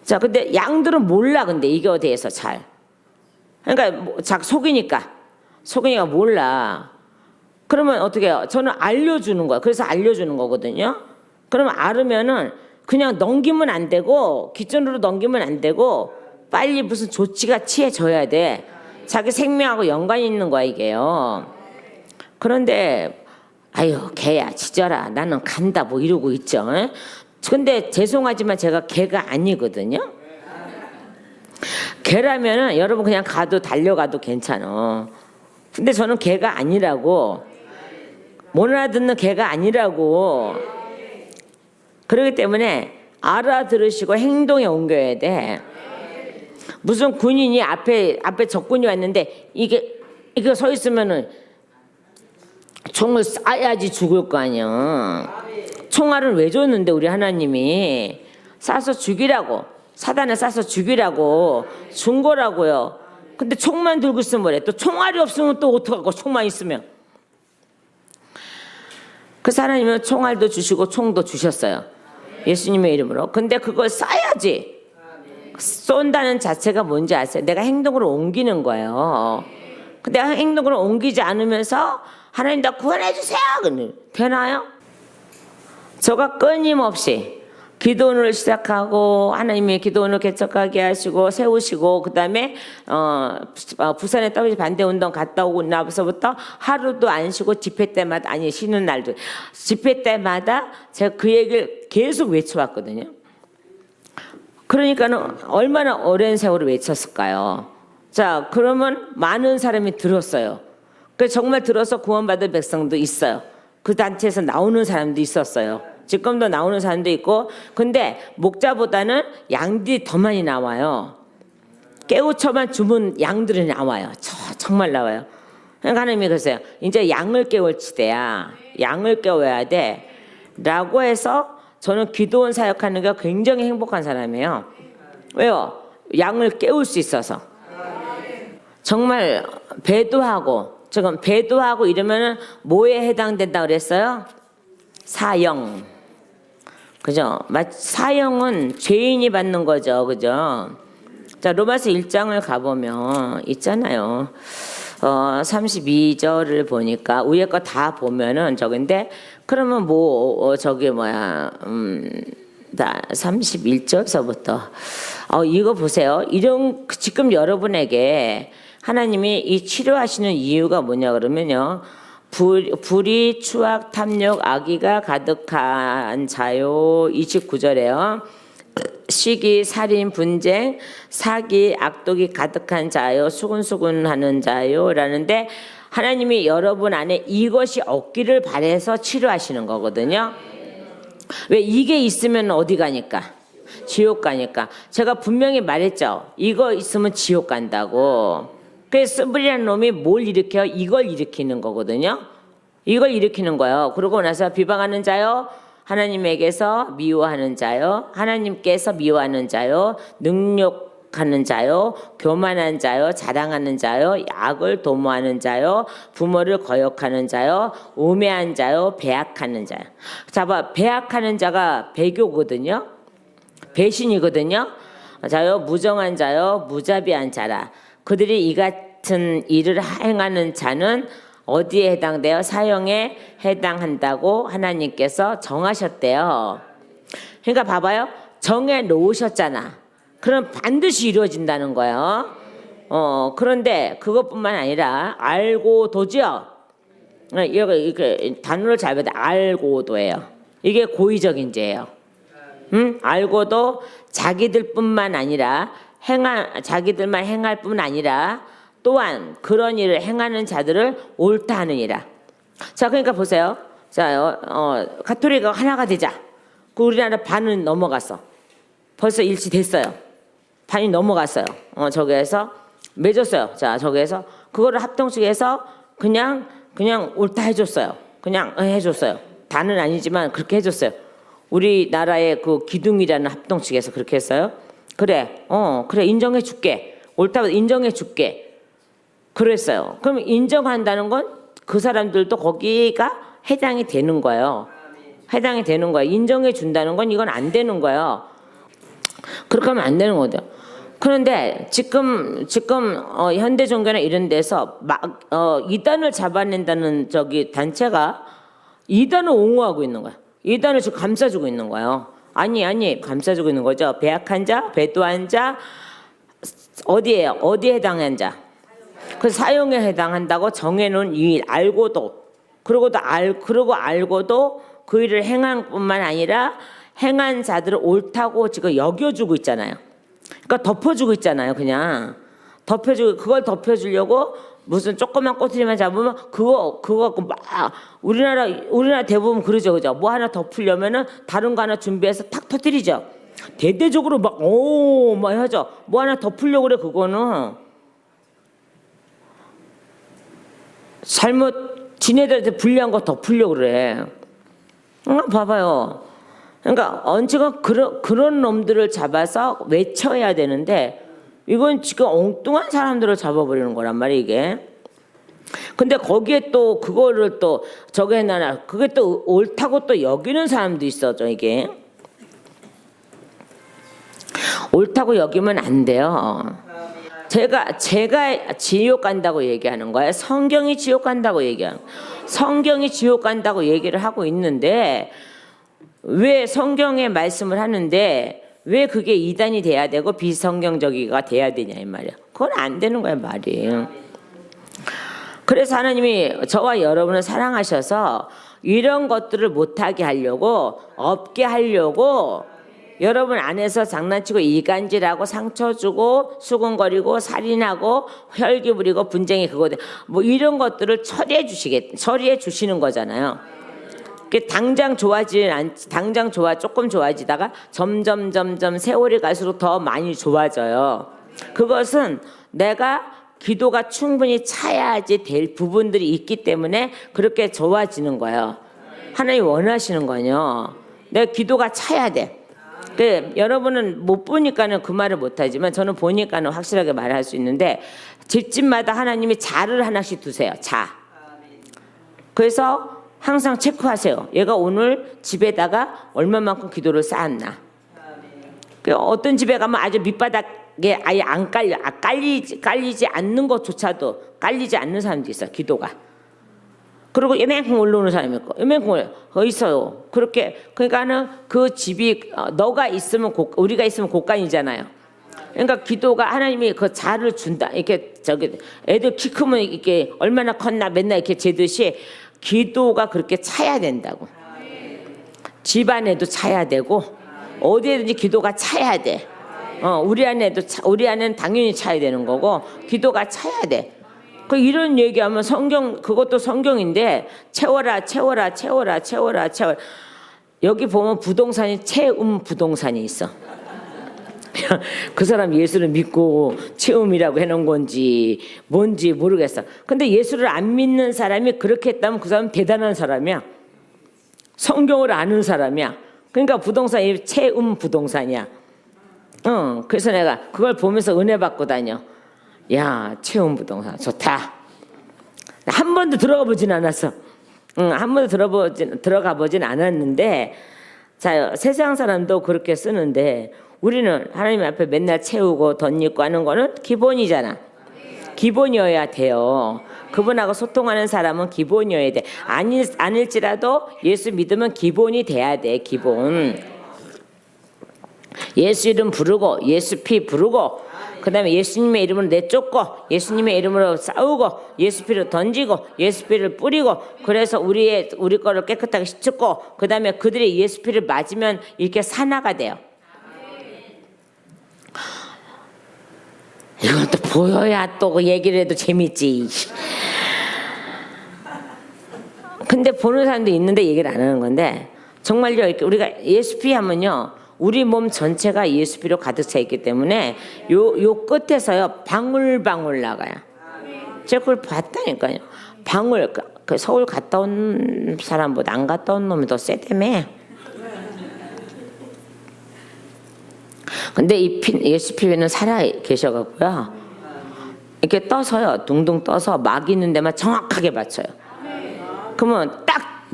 자, 근데 양들은 몰라. 근데 이거에 대해서 잘. 그러니까 속이니까 몰라. 그러면 어떻게 해요? 저는 알려주는 거야. 그래서 알려주는 거거든요. 그러면 알으면은 그냥 넘기면 안 되고 기존으로 넘기면 안 되고 빨리 무슨 조치가 취해져야 돼. 자기 생명하고 연관이 있는 거야 이게요. 그런데 아유 개야 짖어라 나는 간다 뭐 이러고 있죠. 근데 죄송하지만 제가 개가 아니거든요. 개라면은 여러분 그냥 가도 달려가도 괜찮아. 근데 저는 개가 아니라고. 못 알아듣는 개가 아니라고. 그렇기 때문에 알아들으시고 행동에 옮겨야 돼. 무슨 군인이 앞에 적군이 왔는데 이게 서 있으면은 총을 쏴야지 죽을 거 아니야. 총알을 왜 줬는데 우리 하나님이 쏴서 죽이라고, 사단을 쏴서 죽이라고 준 거라고요. 근데 총만 들고 있으면 뭐래? 또 총알이 없으면 또 어떡하고 총만 있으면. 그래서 하나님은 총알도 주시고 총도 주셨어요. 예수님의 이름으로. 근데 그걸 쏴야지. 쏜다는 자체가 뭔지 아세요? 내가 행동으로 옮기는 거예요. 근데 행동으로 옮기지 않으면서 하나님 나 구원해 주세요. 되나요? 저가 끊임없이 기도원을 시작하고 하나님이 기도원을 개척하게 하시고 세우시고 그다음에 부산에 WG 반대운동 갔다 오고 나서부터 하루도 안 쉬고 집회 때마다 아니 쉬는 날도 집회 때마다 제가 그 얘기를 계속 외쳐왔거든요. 그러니까는 얼마나 오랜 세월을 외쳤을까요? 자, 그러면 많은 사람이 들었어요. 그래서 정말 들어서 구원받은 백성도 있어요. 그 단체에서 나오는 사람도 있었어요. 지금도 나오는 사람도 있고. 근데 목자보다는 양들이 더 많이 나와요. 깨우쳐만 주문 양들이 나와요. 정말 나와요. 그러니까 하나님이 그러세요. 이제 양을 깨울 시대야. 양을 깨워야 돼. 라고 해서 저는 기도원 사역하는 게 굉장히 행복한 사람이에요. 왜요? 양을 깨울 수 있어서. 정말 배도하고 지금 배도하고 이러면은 뭐에 해당된다 그랬어요? 사형. 그죠? 사형은 죄인이 받는 거죠. 그죠? 자, 로마서 1장을 가보면 있잖아요. 32절을 보니까 위에 거 다 보면은 저긴데 그러면 저기 31절서부터 이거 보세요. 이런 지금 여러분에게 하나님이 이 치료하시는 이유가 뭐냐 그러면요. 불의, 추악, 탐욕, 악의가 가득한 자요. 29절에요. 시기, 살인, 분쟁, 사기, 악독이 가득한 자요. 수군수군하는 자요. 라는데 하나님이 여러분 안에 이것이 없기를 바라서 치료하시는 거거든요. 왜 이게 있으면 어디 가니까? 지옥 가니까. 제가 분명히 말했죠. 이거 있으면 지옥 간다고. 그래서 스브리라는 놈이 뭘 일으켜요? 이걸 일으키는 거거든요. 이걸 일으키는 거예요. 그러고 나서 비방하는 자요. 하나님에게서 미워하는 자요. 하나님께서 미워하는 자요. 능욕하는 자요. 교만한 자요. 자랑하는 자요. 악을 도모하는 자요. 부모를 거역하는 자요. 우매한 자요. 배악하는 자요. 자, 배악하는 자가 배교거든요. 배신이거든요. 자요. 무정한 자요. 무자비한 자라. 그들이 이 같은 일을 행하는 자는 어디에 해당돼요? 사형에 해당한다고 하나님께서 정하셨대요. 그러니까 봐봐요. 정해 놓으셨잖아. 그럼 반드시 이루어진다는 거예요. 그런데 그것뿐만 아니라 알고도죠. 이게 단어를 잘 봐야 돼. 알고도예요. 이게 고의적인 죄예요. 알고도 자기들뿐만 아니라 자기들만 행할 뿐 아니라 또한 그런 일을 행하는 자들을 옳다 하느니라. 자, 그러니까 보세요. 자, 가톨릭가 하나가 되자. 그 우리나라 반은 넘어갔어. 벌써 일치됐어요. 반이 넘어갔어요. 저기에서 맺었어요. 자, 저기에서 그거를 합동측에서 그냥 옳다 해줬어요. 그냥 해줬어요. 다는 아니지만 그렇게 해줬어요. 우리나라의 그 기둥이라는 합동측에서 그렇게 했어요. 그래, 그래 인정해 줄게. 옳다고 인정해 줄게. 그랬어요. 그럼 인정한다는 건 그 사람들도 거기가 해당이 되는 거예요. 해당이 되는 거예요. 인정해 준다는 건 이건 안 되는 거예요. 그렇게 하면 안 되는 거죠. 그런데 지금 현대 종교나 이런 데서 막 이단을 잡아낸다는 저기 단체가 이단을 옹호하고 있는 거예요. 이단을 지금 감싸주고 있는 거예요. 아니 감싸주고 있는 거죠. 배악한 자, 배도한 자, 어디에요? 어디에 해당한 자? 그 사용에 해당한다고 정해놓은 이 일 알고도 그리고 알고도 그 일을 행한 뿐만 아니라 행한 자들을 옳다고 지금 여겨주고 있잖아요. 그러니까 덮어주고 있잖아요. 그냥 그걸 덮어주려고 무슨 조그만 꼬투리만 잡으면 그거 막 우리나라 대부분 그러죠, 그죠? 뭐 하나 덮으려면은 다른 거 하나 준비해서 탁 터뜨리죠. 대대적으로 막 하죠. 뭐 하나 덮으려고 그래. 그거는 잘못 지네들한테 불리한 거 덮으려고 그래. 봐봐요. 그러니까 언제가 그런 놈들을 잡아서 외쳐야 되는데 이건 지금 엉뚱한 사람들을 잡아버리는 거란 말이에요, 이게. 근데 거기에 또 그거를 또 저게 해놔. 그게 또 옳다고 또 여기는 사람도 있어죠, 이게. 옳다고 여기면 안 돼요. 제가 지옥 간다고 얘기하는 거예요. 성경이 지옥 간다고 얘기하는 거예요. 성경이 지옥 간다고 얘기를 하고 있는데 왜 성경의 말씀을 하는데 왜 그게 이단이 돼야 되고 비성경적이가 돼야 되냐 이 말이야. 그건 안 되는 거야 말이에요. 그래서 하나님이 저와 여러분을 사랑하셔서 이런 것들을 못하게 하려고 없게 하려고 여러분 안에서 장난치고 이간질하고 상처 주고 수군거리고 살인하고 혈기 부리고 분쟁이 그거들 뭐 이런 것들을 처리해 주시는 거잖아요. 당장 조금 좋아지다가 점점 세월이 갈수록 더 많이 좋아져요. 그것은 내가 기도가 충분히 차야지 될 부분들이 있기 때문에 그렇게 좋아지는 거예요. 하나님 원하시는 거요. 내 기도가 차야 돼. 여러분은 못 보니까는 그 말을 못하지만 저는 보니까는 확실하게 말할 수 있는데 집집마다 하나님이 자를 하나씩 두세요. 자. 그래서 항상 체크하세요. 얘가 오늘 집에다가 얼마만큼 기도를 쌓았나. 어떤 집에 가면 아주 밑바닥에 아예 안 깔리지 않는 것조차도 깔리지 않는 사람도 있어요. 기도가. 그리고 요만큼 올라오는 사람이 있고 요만큼 있어요. 그렇게 그러니까는 그 집이 너가 있으면 우리가 있으면 곳간이잖아요. 그러니까 기도가 하나님이 그 자를 준다. 이렇게 애들 키 크면 이렇게 얼마나 컸나 맨날 이렇게 재듯이 기도가 그렇게 차야 된다고. 집안에도 차야 되고 어디에든지 기도가 차야 돼. 우리 안에는 당연히 차야 되는 거고 기도가 차야 돼. 그 이런 얘기하면 그것도 성경인데 채워라. 여기 보면 부동산이 채움 부동산이 있어. 그 사람 예수를 믿고 채움이라고 해놓은 건지 뭔지 모르겠어. 근데 예수를 안 믿는 사람이 그렇게 했다면 그 사람은 대단한 사람이야. 성경을 아는 사람이야. 그러니까 부동산이 채움 부동산이야. 그래서 내가 그걸 보면서 은혜 받고 다녀. 야, 채움 부동산 좋다. 한 번도 들어가 보진 않았어. 한 번도 들어가 보진 않았는데, 자, 세상 사람도 그렇게 쓰는데 우리는 하나님 앞에 맨날 채우고 덧입고 하는 거는 기본이잖아. 기본이어야 돼요. 그분하고 소통하는 사람은 기본이어야 돼. 아닐지라도 예수 믿으면 기본이 돼야 돼. 기본. 예수 이름 부르고 예수 피 부르고 그 다음에 예수님의 이름으로 내쫓고 예수님의 이름으로 싸우고 예수 피를 던지고 예수 피를 뿌리고 그래서 우리 거를 깨끗하게 씻고 그 다음에 그들이 예수 피를 맞으면 이렇게 산화가 돼요. 이건 또 보여야 또 그 얘기를 해도 재밌지. 근데 보는 사람도 있는데 얘기를 안 하는 건데 정말요. 이렇게 우리가 예수 피 하면요. 우리 몸 전체가 예수 피로 가득 차 있기 때문에 요 끝에서요. 방울방울 나가요. 제가 그걸 봤다니까요. 그 서울 갔다 온 사람보다 안 갔다 온 놈이 더 세다며. 근데 이 예수 피는 살아 계셔갖고요. 이렇게 떠서요. 둥둥 떠서 막 있는 데만 정확하게 맞춰요. 그러면 딱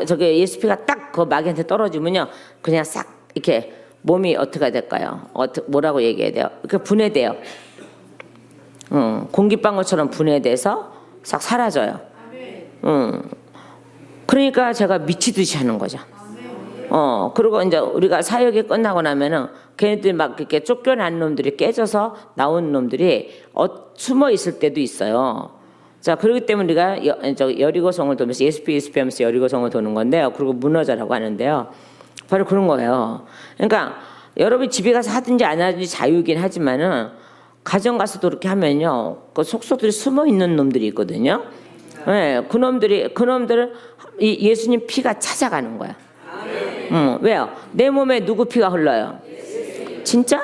저기 예수 피가 딱 그 막이한테 떨어지면요. 그냥 싹 이렇게 몸이 어떻게 될까요? 뭐라고 얘기해야 돼요? 이렇게 분해돼요. 공기방울처럼 분해돼서 싹 사라져요. 그러니까 제가 미치듯이 하는 거죠. 그리고 이제 우리가 사역이 끝나고 나면은 걔네들이 막 이렇게 쫓겨난 놈들이 깨져서 나온 놈들이 숨어 있을 때도 있어요. 자, 그렇기 때문에 우리가 여리고성을 돌면서 예수피 하면서 여리고성을 도는 건데요. 그리고 무너져라고 하는데요. 바로 그런 거예요. 그러니까 여러분이 집에 가서 하든지 안 하든지 자유이긴 하지만은 가정 가서도 그렇게 하면요. 그 속속들이 숨어 있는 놈들이 있거든요. 네, 그 놈들은 예수님 피가 찾아가는 거야. 왜요? 내 몸에 누구 피가 흘러요? 진짜?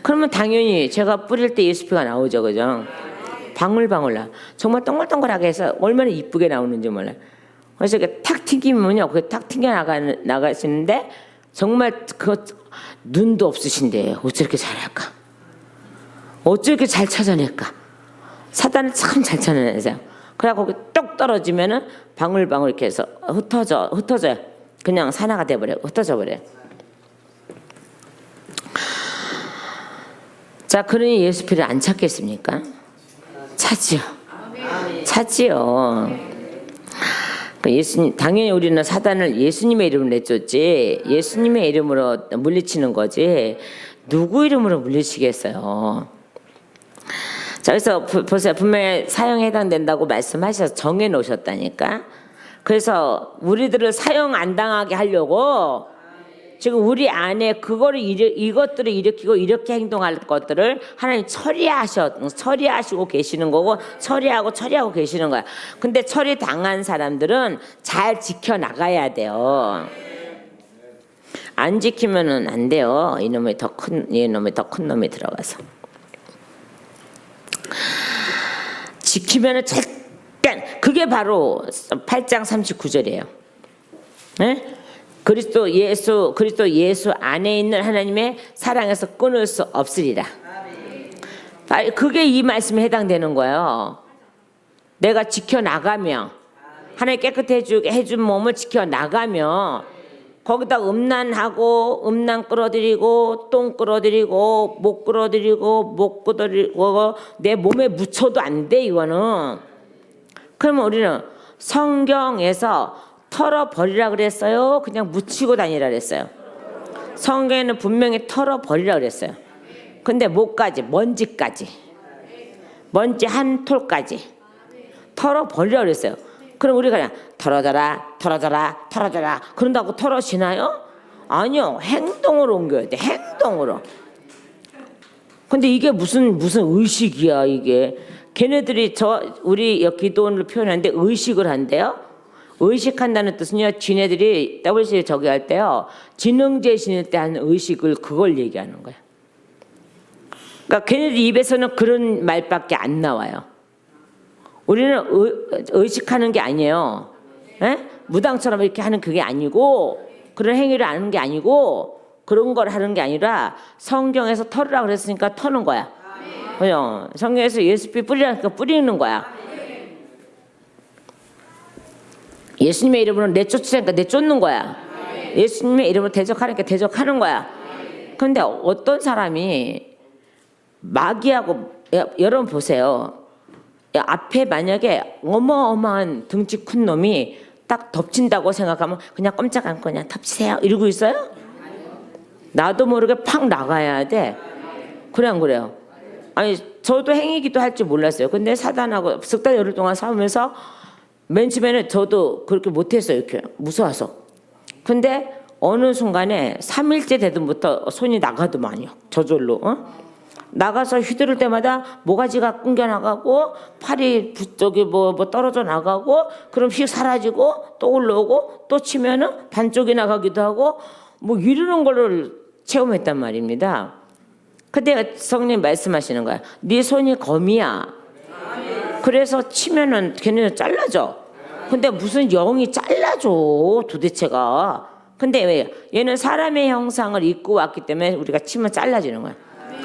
그러면 당연히 제가 뿌릴 때 예수 피가 나오죠, 그죠? 방울방울 나. 정말 동글동글하게 해서 얼마나 이쁘게 나오는지 몰라요. 그래서 이렇게 탁 튀기면요, 그게 탁 튀겨 나가시는데 정말 그 눈도 없으신데 어찌 이렇게 잘할까? 어찌 이렇게 잘 찾아낼까? 사단을 참 잘 찾아내세요. 그래갖고 거기 똑 떨어지면은 방울방울 이렇게 해서 흩어져요. 그냥 산화가 돼버려요. 흩어져 버려요. 자, 그러니 예수 피를 안 찾겠습니까? 찾지요. 예수님, 당연히 우리는 사단을 예수님의 이름으로 내쫓지 예수님의 이름으로 물리치는 거지 누구 이름으로 물리치겠어요. 자, 그래서 보세요. 분명히 사형에 해당된다고 말씀하셔서 정해 놓으셨다니까. 그래서 우리들을 사형 안 당하게 하려고 지금 우리 안에 이것들을 일으키고 이렇게 행동할 것들을 하나님 처리하시고 계시는 거고 처리하고 계시는 거야. 근데 처리 당한 사람들은 잘 지켜 나가야 돼요. 안 지키면은 안 돼요. 이놈이 더 큰 놈이 들어가서. 지키면은 절대 그게 바로 8장 39절이에요. 네? 그리스도 예수 안에 있는 하나님의 사랑에서 끊을 수 없으리라. 그게 이 말씀에 해당되는 거예요. 내가 지켜나가며 하나님 깨끗해 해준 몸을 지켜나가며 거기다 음란하고 음란 끌어들이고 똥 끌어들이고 목 끌어들이고 목 끌어들이고 내 몸에 묻혀도 안 돼 이거는. 그러면 우리는 성경에서 털어버리라 그랬어요? 그냥 묻히고 다니라 그랬어요? 성경에는 분명히 털어버리라 그랬어요. 근데 뭐까지? 먼지까지. 먼지 한 톨까지 털어버리라 그랬어요. 그럼 우리가 그냥 털어져라 털어져라 털어져라 그런다고 털어지나요? 아니요. 행동으로 옮겨야 돼. 행동으로. 근데 이게 무슨 의식이야 이게. 걔네들이 우리 기도원을 표현하는데 의식을 한대요. 의식한다는 뜻은요, 지네들이 WC 저기 할 때요, 지능제 지낼 때 하는 의식을 그걸 얘기하는 거야. 그러니까 걔네들 입에서는 그런 말밖에 안 나와요. 우리는 의식하는 게 아니에요. 에? 무당처럼 이렇게 하는 그게 아니고, 그런 행위를 하는 게 아니고, 그런 걸 하는 게 아니라 성경에서 털으라 그랬으니까 터는 거야. 그죠? 성경에서 예수피 뿌리라니까 뿌리는 거야. 예수님의 이름으로 내쫓으니까 내쫓는 거야. 예수님의 이름으로 대적하니까 대적하는 거야. 그런데 어떤 사람이 마귀하고, 여러분 보세요. 앞에 만약에 어마어마한 덩치 큰 놈이 딱 덮친다고 생각하면 그냥 꼼짝 않고 그냥 덮치세요 이러고 있어요? 나도 모르게 팍 나가야 돼. 그래 안 그래요? 아니 저도 행위기도 할 줄 몰랐어요. 근데 사단하고 석 달 열흘 동안 싸우면서 맨 처음에는 저도 그렇게 못했어요. 이렇게 무서워서. 근데 어느 순간에 3일째 되던부터 손이 나가더만요. 저절로. 나가서 휘두를 때마다 모가지가 끊겨 나가고 팔이 저기 뭐 떨어져 나가고 그럼 휙 사라지고 또 올라오고 또 치면은 반쪽이 나가기도 하고 뭐 이러는 거를 체험했단 말입니다. 그때 성령 말씀하시는 거야. 네 손이 검이야. 그래서 치면은 걔네는 잘라져. 근데 무슨 영이 잘라줘 도대체가. 근데 왜? 얘는 사람의 형상을 입고 왔기 때문에 우리가 치면 잘라지는 거야.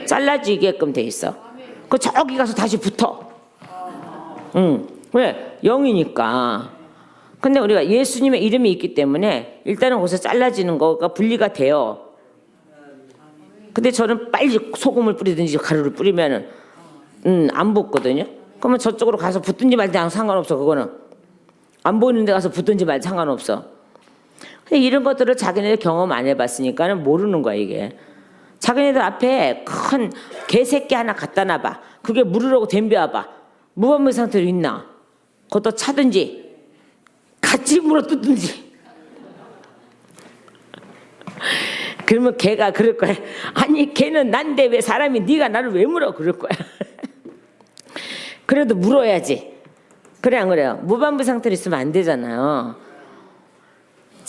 잘라지게끔 돼 있어. 그 저기 가서 다시 붙어. 왜? 영이니까. 근데 우리가 예수님의 이름이 있기 때문에 일단은 거기서 잘라지는 거가 분리가 돼요. 근데 저는 빨리 소금을 뿌리든지 가루를 뿌리면은 안 붙거든요. 그러면 저쪽으로 가서 붙든지 말든지 상관없어. 그거는 안 보이는 데 가서 붙든지 말든지 상관없어. 근데 이런 것들을 자기네들 경험 안 해봤으니까는 모르는 거야 이게. 자기네들 앞에 큰 개새끼 하나 갖다 놔봐. 그게 물으려고 덤벼와봐. 무방비 상태로 있나? 그것도 차든지 같이 물어뜯든지. 그러면 걔가 그럴 거야. 아니 걔는 난데 왜 사람이 네가 나를 왜 물어? 그럴 거야. 그래도 물어야지. 그래 안 그래요? 무방비 상태로 있으면 안 되잖아요.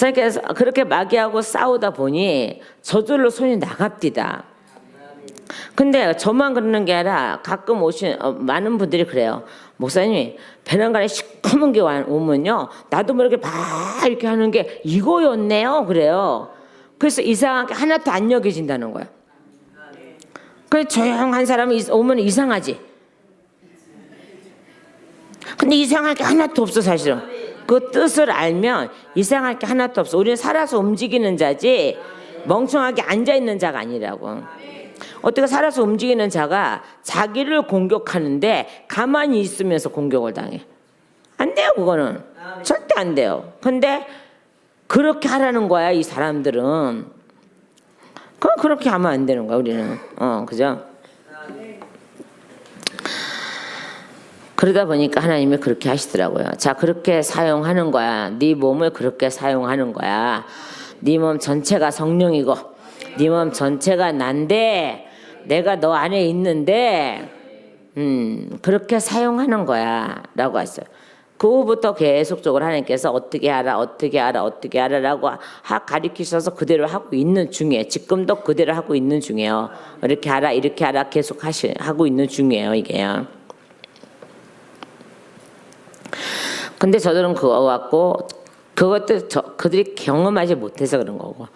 그래서 그렇게 마귀하고 싸우다 보니 저절로 손이 나갑디다. 근데 저만 그러는 게 아니라 가끔 많은 분들이 그래요. 목사님 배낭간에 시커먼 게 오면요 나도 모르게 막 이렇게 하는 게 이거였네요 그래요. 그래서 이상하게 하나도 안 여겨진다는 거야. 그래서 조용한 사람이 오면 이상하지. 근데 이상할 게 하나도 없어 사실은. 그 뜻을 알면 이상할 게 하나도 없어. 우리는 살아서 움직이는 자지 멍청하게 앉아있는 자가 아니라고. 어떻게 살아서 움직이는 자가 자기를 공격하는데 가만히 있으면서 공격을 당해. 안 돼요 그거는. 절대 안 돼요. 근데 그렇게 하라는 거야 이 사람들은. 그렇게 하면 안 되는 거야 우리는. 그죠? 그러다 보니까 하나님이 그렇게 하시더라고요. 자, 그렇게 사용하는 거야. 네 몸을 그렇게 사용하는 거야. 네 몸 전체가 성령이고 네 몸 전체가 난데 내가 너 안에 있는데 그렇게 사용하는 거야 라고 했어요. 그 후부터 계속적으로 하나님께서 어떻게 하라 어떻게 하라 어떻게 하라라고 가르치셔서 그대로 하고 있는 중이에요. 지금도 그대로 하고 있는 중이에요. 이렇게 하라 계속 하고 있는 중이에요 이게요. 근데 저들은 그거 갖고 그것도 그들이 경험하지 못해서 그런 거고.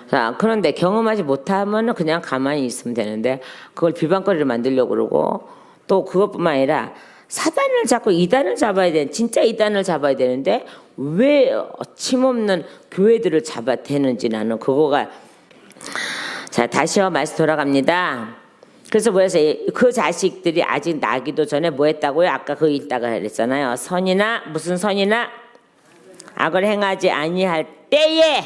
자, 그런데 경험하지 못하면 그냥 가만히 있으면 되는데 그걸 비방거리를 만들려고 그러고 또 그것뿐만 아니라 사단을 잡고 이단을 잡아야 돼. 진짜 이단을 잡아야 되는데 왜 침없는 교회들을 잡아대는지 나는 그거가. 자, 다시요 말씀 돌아갑니다. 그래서 뭐였어요? 그 자식들이 아직 나기도 전에 뭐 했다고요? 아까 그 읽다가 그랬잖아요. 선이나 무슨 선이나 악을 행하지 아니할 때에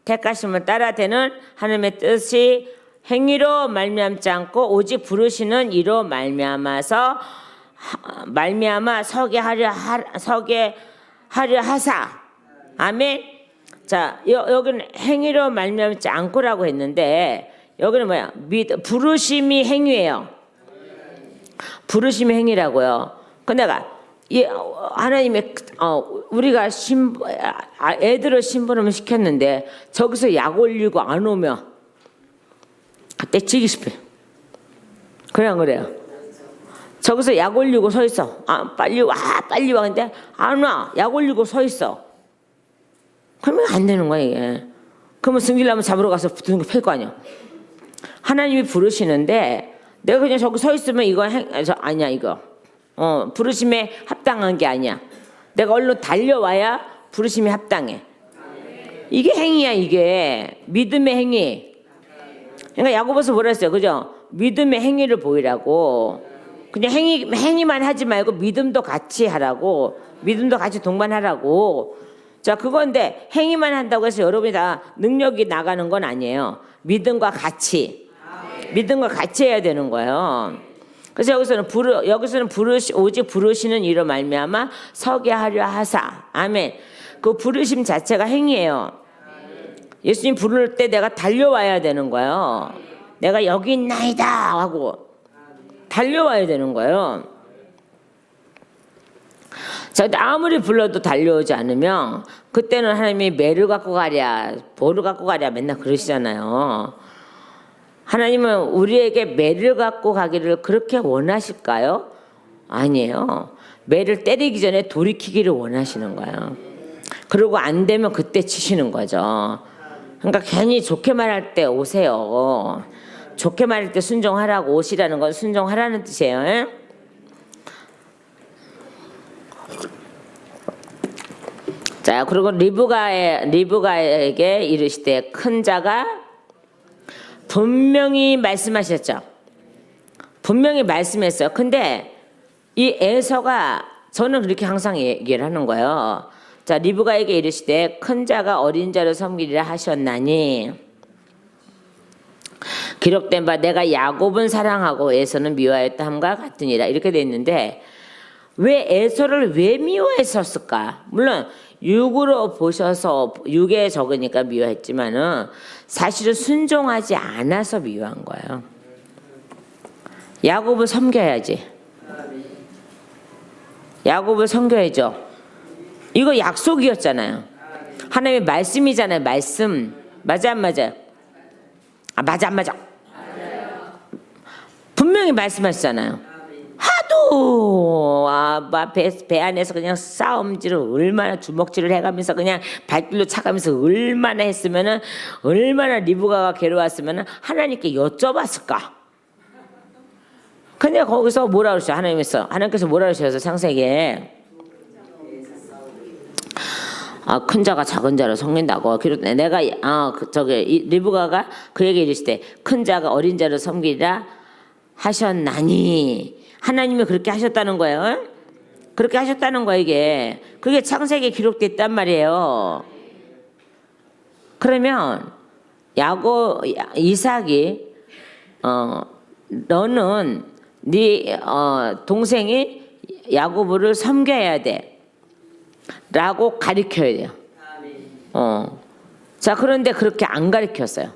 택하심을 따라 되는 하나님의 뜻이 행위로 말미암지 않고 오직 부르시는 이로 말미암아 서게 하려 하사. 아멘. 자, 여기는 행위로 말미암지 않고라고 했는데 여기는 뭐야? 부르심이 행위예요. 부르심이 행위라고요. 근데 내가 하나님의 우리가 애들을 심부름을 시켰는데 저기서 약 올리고 안 오면 그때 지기 싶어요. 그래 안 그래요? 저기서 약 올리고 서 있어. 빨리 와 근데 안 와. 약 올리고 서 있어. 그러면 안 되는 거야 이게. 그러면 승질나면 잡으러 가서 붙는 거 팰 거 아니야. 하나님이 부르시는데 내가 그냥 저기 서 있으면 이거 아니야 이거. 부르심에 합당한 게 아니야. 내가 얼른 달려와야 부르심에 합당해. 이게 행위야 이게. 믿음의 행위. 그러니까 야고보서 뭐라 했어요? 그죠? 믿음의 행위를 보이라고. 그냥 행위만 하지 말고 믿음도 같이 하라고. 믿음도 같이 동반하라고. 자, 그건데 행위만 한다고 해서 여러분이 다 능력이 나가는 건 아니에요. 믿음과 같이. 믿음과 같이 해야 되는 거예요. 그래서 여기서는 오직 부르시는 이로 말미암아 서게 하려 하사. 아멘. 그 부르심 자체가 행위예요. 예수님 부를 때 내가 달려와야 되는 거예요. 내가 여기 있나이다 하고 달려와야 되는 거예요. 자, 아무리 불러도 달려오지 않으면 그때는 하나님이 매를 갖고 가랴, 볼을 갖고 가랴 맨날 그러시잖아요. 하나님은 우리에게 매를 갖고 가기를 그렇게 원하실까요? 아니에요. 매를 때리기 전에 돌이키기를 원하시는 거예요. 그리고 안 되면 그때 치시는 거죠. 그러니까 괜히 좋게 말할 때 오세요. 좋게 말할 때 순종하라고. 오시라는 건 순종하라는 뜻이에요. 에? 자, 그리고 리브가에게 이르시되 큰 자가 분명히 말씀하셨죠. 분명히 말씀했어요. 근데 이 에서가 저는 그렇게 항상 얘기를 하는 거예요. 자, 리브가에게 이르시되 큰 자가 어린 자를 섬기리라 하셨나니 기록된 바 내가 야곱은 사랑하고 에서는 미워하였다 함과 같으니라. 이렇게 돼 있는데 왜 에서를 왜 미워했었을까? 물론 육으로 보셔서 육에 적으니까 미워했지만은 사실은 순종하지 않아서 미워한 거예요. 야곱을 섬겨야지. 야곱을 섬겨야죠. 이거 약속이었잖아요. 하나님의 말씀이잖아요. 말씀. 맞아 안 맞아요? 맞아 안 맞아? 분명히 말씀하셨잖아요. 하도 배 안에서 그냥 싸움질을 얼마나 주먹질을 해가면서 그냥 발길로 차가면서 얼마나 했으면은 얼마나 리브가가 괴로웠으면은 하나님께 여쭤봤을까? 근데 거기서 뭐라 그러셔? 하나님께서 뭐라 그러셔서 창세기에 큰 자가 작은 자를 섬긴다고. 내가 리브가가 그에게 이르시되 큰 자가 어린 자를 섬기리라 하셨나니. 하나님이 그렇게 하셨다는 거예요. 그렇게 하셨다는 거예요. 이게 그게 창세기에 기록됐단 말이에요. 그러면 이삭이 너는 네 동생이 야고보를 섬겨야 돼 라고 가르쳐야 돼요. 자, 그런데 그렇게 안 가르쳤어요.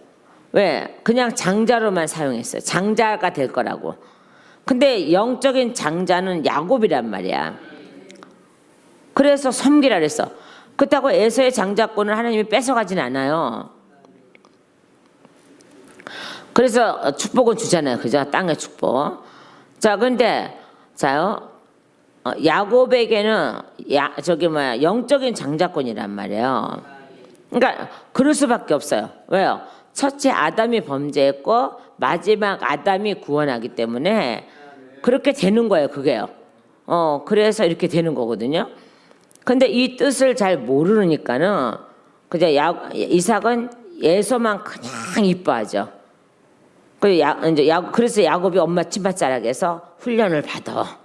왜? 그냥 장자로만 사용했어요. 장자가 될 거라고. 근데 영적인 장자는 야곱이란 말이야. 그래서 섬기라 그랬어. 그렇다고 에서의 장자권을 하나님이 뺏어가진 않아요. 그래서 축복은 주잖아요. 그죠? 땅의 축복. 자, 근데 자요. 야곱에게는 영적인 장자권이란 말이에요. 그러니까 그럴 수밖에 없어요. 왜요? 첫째 아담이 범죄했고 마지막 아담이 구원하기 때문에 그렇게 되는 거예요. 그게요. 그래서 이렇게 되는 거거든요. 근데 이 뜻을 잘 모르니까는 그냥 이삭은 에서만 그냥 이뻐하죠. 그래서 야곱이 엄마 친맛자락에서 훈련을 받아.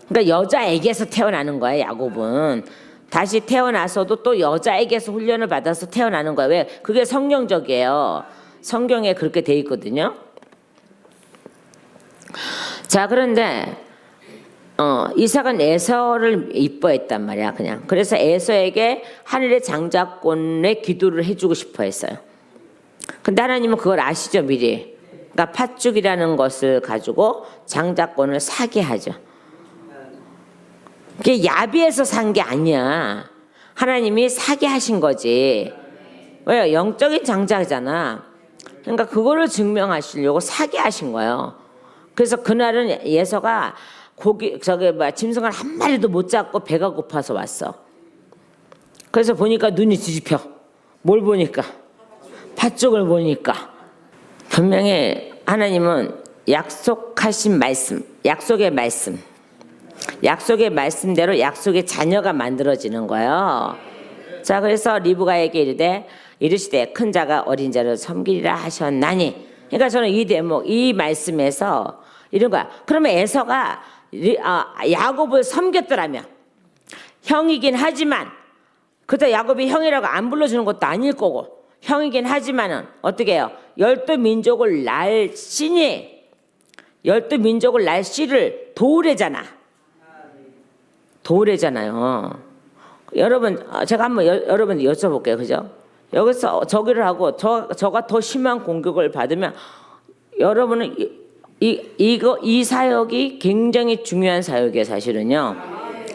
그러니까 여자에게서 태어나는 거야, 야곱은. 다시 태어나서도 또 여자에게서 훈련을 받아서 태어나는 거야. 왜? 그게 성경적이에요. 성경에 그렇게 돼 있거든요. 자, 그런데 이삭은 에서를 이뻐했단 말이야, 그냥. 그래서 에서에게 하늘의 장자권의 기도를 해주고 싶어 했어요. 근데 하나님은 그걸 아시죠, 미리. 그러니까 팥죽이라는 것을 가지고 장자권을 사게 하죠. 그게 야비해서 산 게 아니야. 하나님이 사게 하신 거지. 왜? 영적인 장자잖아. 그러니까 그거를 증명하시려고 사게 하신 거예요. 그래서 그날은 예서가 짐승을 한 마리도 못 잡고 배가 고파서 왔어. 그래서 보니까 눈이 뒤집혀. 뭘 보니까? 팥죽을 보니까. 분명히 하나님은 약속하신 말씀, 약속의 말씀대로 약속의 자녀가 만들어지는 거예요. 자, 그래서 리브가에게 이르시되 큰 자가 어린 자를 섬기리라 하셨나니. 그러니까 저는 이 대목, 이 말씀에서 이런 거야. 그러면 에서가 야곱을 섬겼더라면, 형이긴 하지만, 그때 야곱이 형이라고 안 불러주는 것도 아닐 거고, 형이긴 하지만은 어떻게 해요? 열두 민족을 날 씨를 도우래잖아요. 여러분, 제가 한번 여러분 여쭤볼게요, 그죠? 여기서 저기를 하고 저가 더 심한 공격을 받으면 여러분은 이 사역이 굉장히 중요한 사역이에요, 사실은요.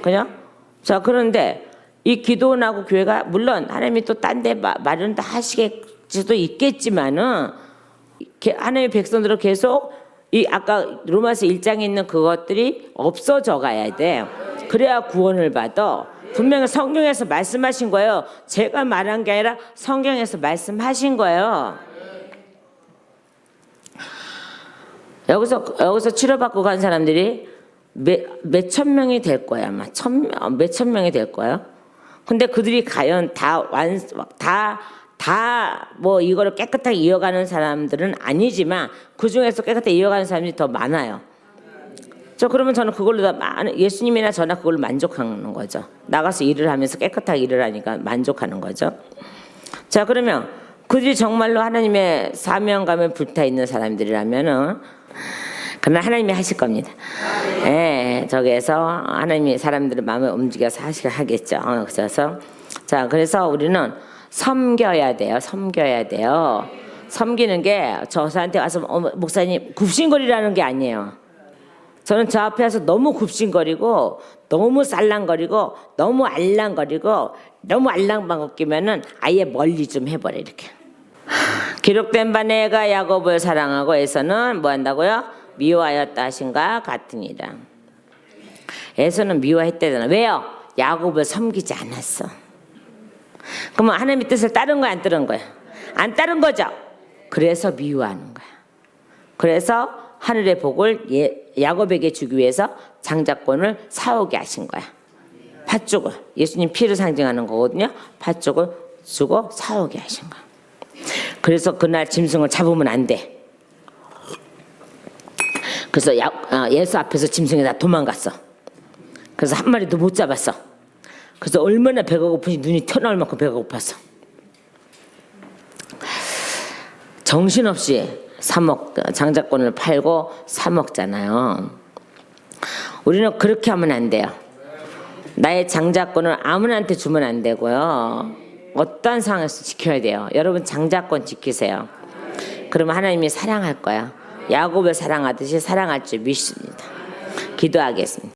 그죠? 자, 그런데 이 기도원하고 교회가 물론 하나님이 또 딴 데 마련도 하실 수도 있겠지만은 하나님의 백성들은 계속 이 아까 로마서 1장에 있는 그것들이 없어져 가야 돼. 그래야 구원을 받아. 분명히 성경에서 말씀하신 거예요. 제가 말한 게 아니라 성경에서 말씀하신 거예요. 여기서 치료받고 간 사람들이 몇천 명이 될 거야, 아마. 몇천 명이 될 거야. 근데 그들이 과연 뭐 이거를 깨끗하게 이어가는 사람들은 아니지만 그 중에서 깨끗하게 이어가는 사람이 더 많아요. 그러면 저는 그걸로 예수님이나 저나 그걸로 만족하는 거죠. 나가서 일을 하면서 깨끗하게 일을 하니까 만족하는 거죠. 자, 그러면 그들이 정말로 하나님의 사명감에 불타 있는 사람들이라면은 그러나 하나님이 하실 겁니다. 예, 저기에서 하나님이 사람들의 마음을 움직여서 하겠죠. 그래서 우리는 섬겨야 돼요. 섬기는 게 저한테 와서 목사님 굽신거리라는 게 아니에요. 저는 저 앞에서 너무 굽신거리고 너무 쌀랑거리고 너무 알랑거리고 너무 알랑방귀면은 아예 멀리 좀 해버려 이렇게. 기록된 바 내가 야곱을 사랑하고 에서는 뭐 한다고요? 미워하였다 하신가 같으니라. 에서는 미워했대잖아. 왜요? 야곱을 섬기지 않았어. 그러면 하나님의 뜻을 따른 거야, 안 따른 거야? 안 따른 거죠. 그래서 미워하는 거야. 그래서 하늘의 복을 야곱에게 주기 위해서 장자권을 사오게 하신 거야. 팥죽을, 예수님 피를 상징하는 거거든요. 팥죽을 주고 사오게 하신 거야. 그래서 그날 짐승을 잡으면 안 돼. 그래서 예수 앞에서 짐승이 다 도망갔어. 그래서 한 마리도 못 잡았어. 그래서 얼마나 배가 고픈지 눈이 튀어나올 만큼 배가 고팠어. 정신없이 장자권을 팔고 사 먹잖아요. 우리는 그렇게 하면 안 돼요. 나의 장자권을 아무나한테 주면 안 되고요. 어떤 상황에서 지켜야 돼요. 여러분 장자권 지키세요. 그러면 하나님이 사랑할 거야. 야곱을 사랑하듯이 사랑할 줄 믿습니다. 기도하겠습니다.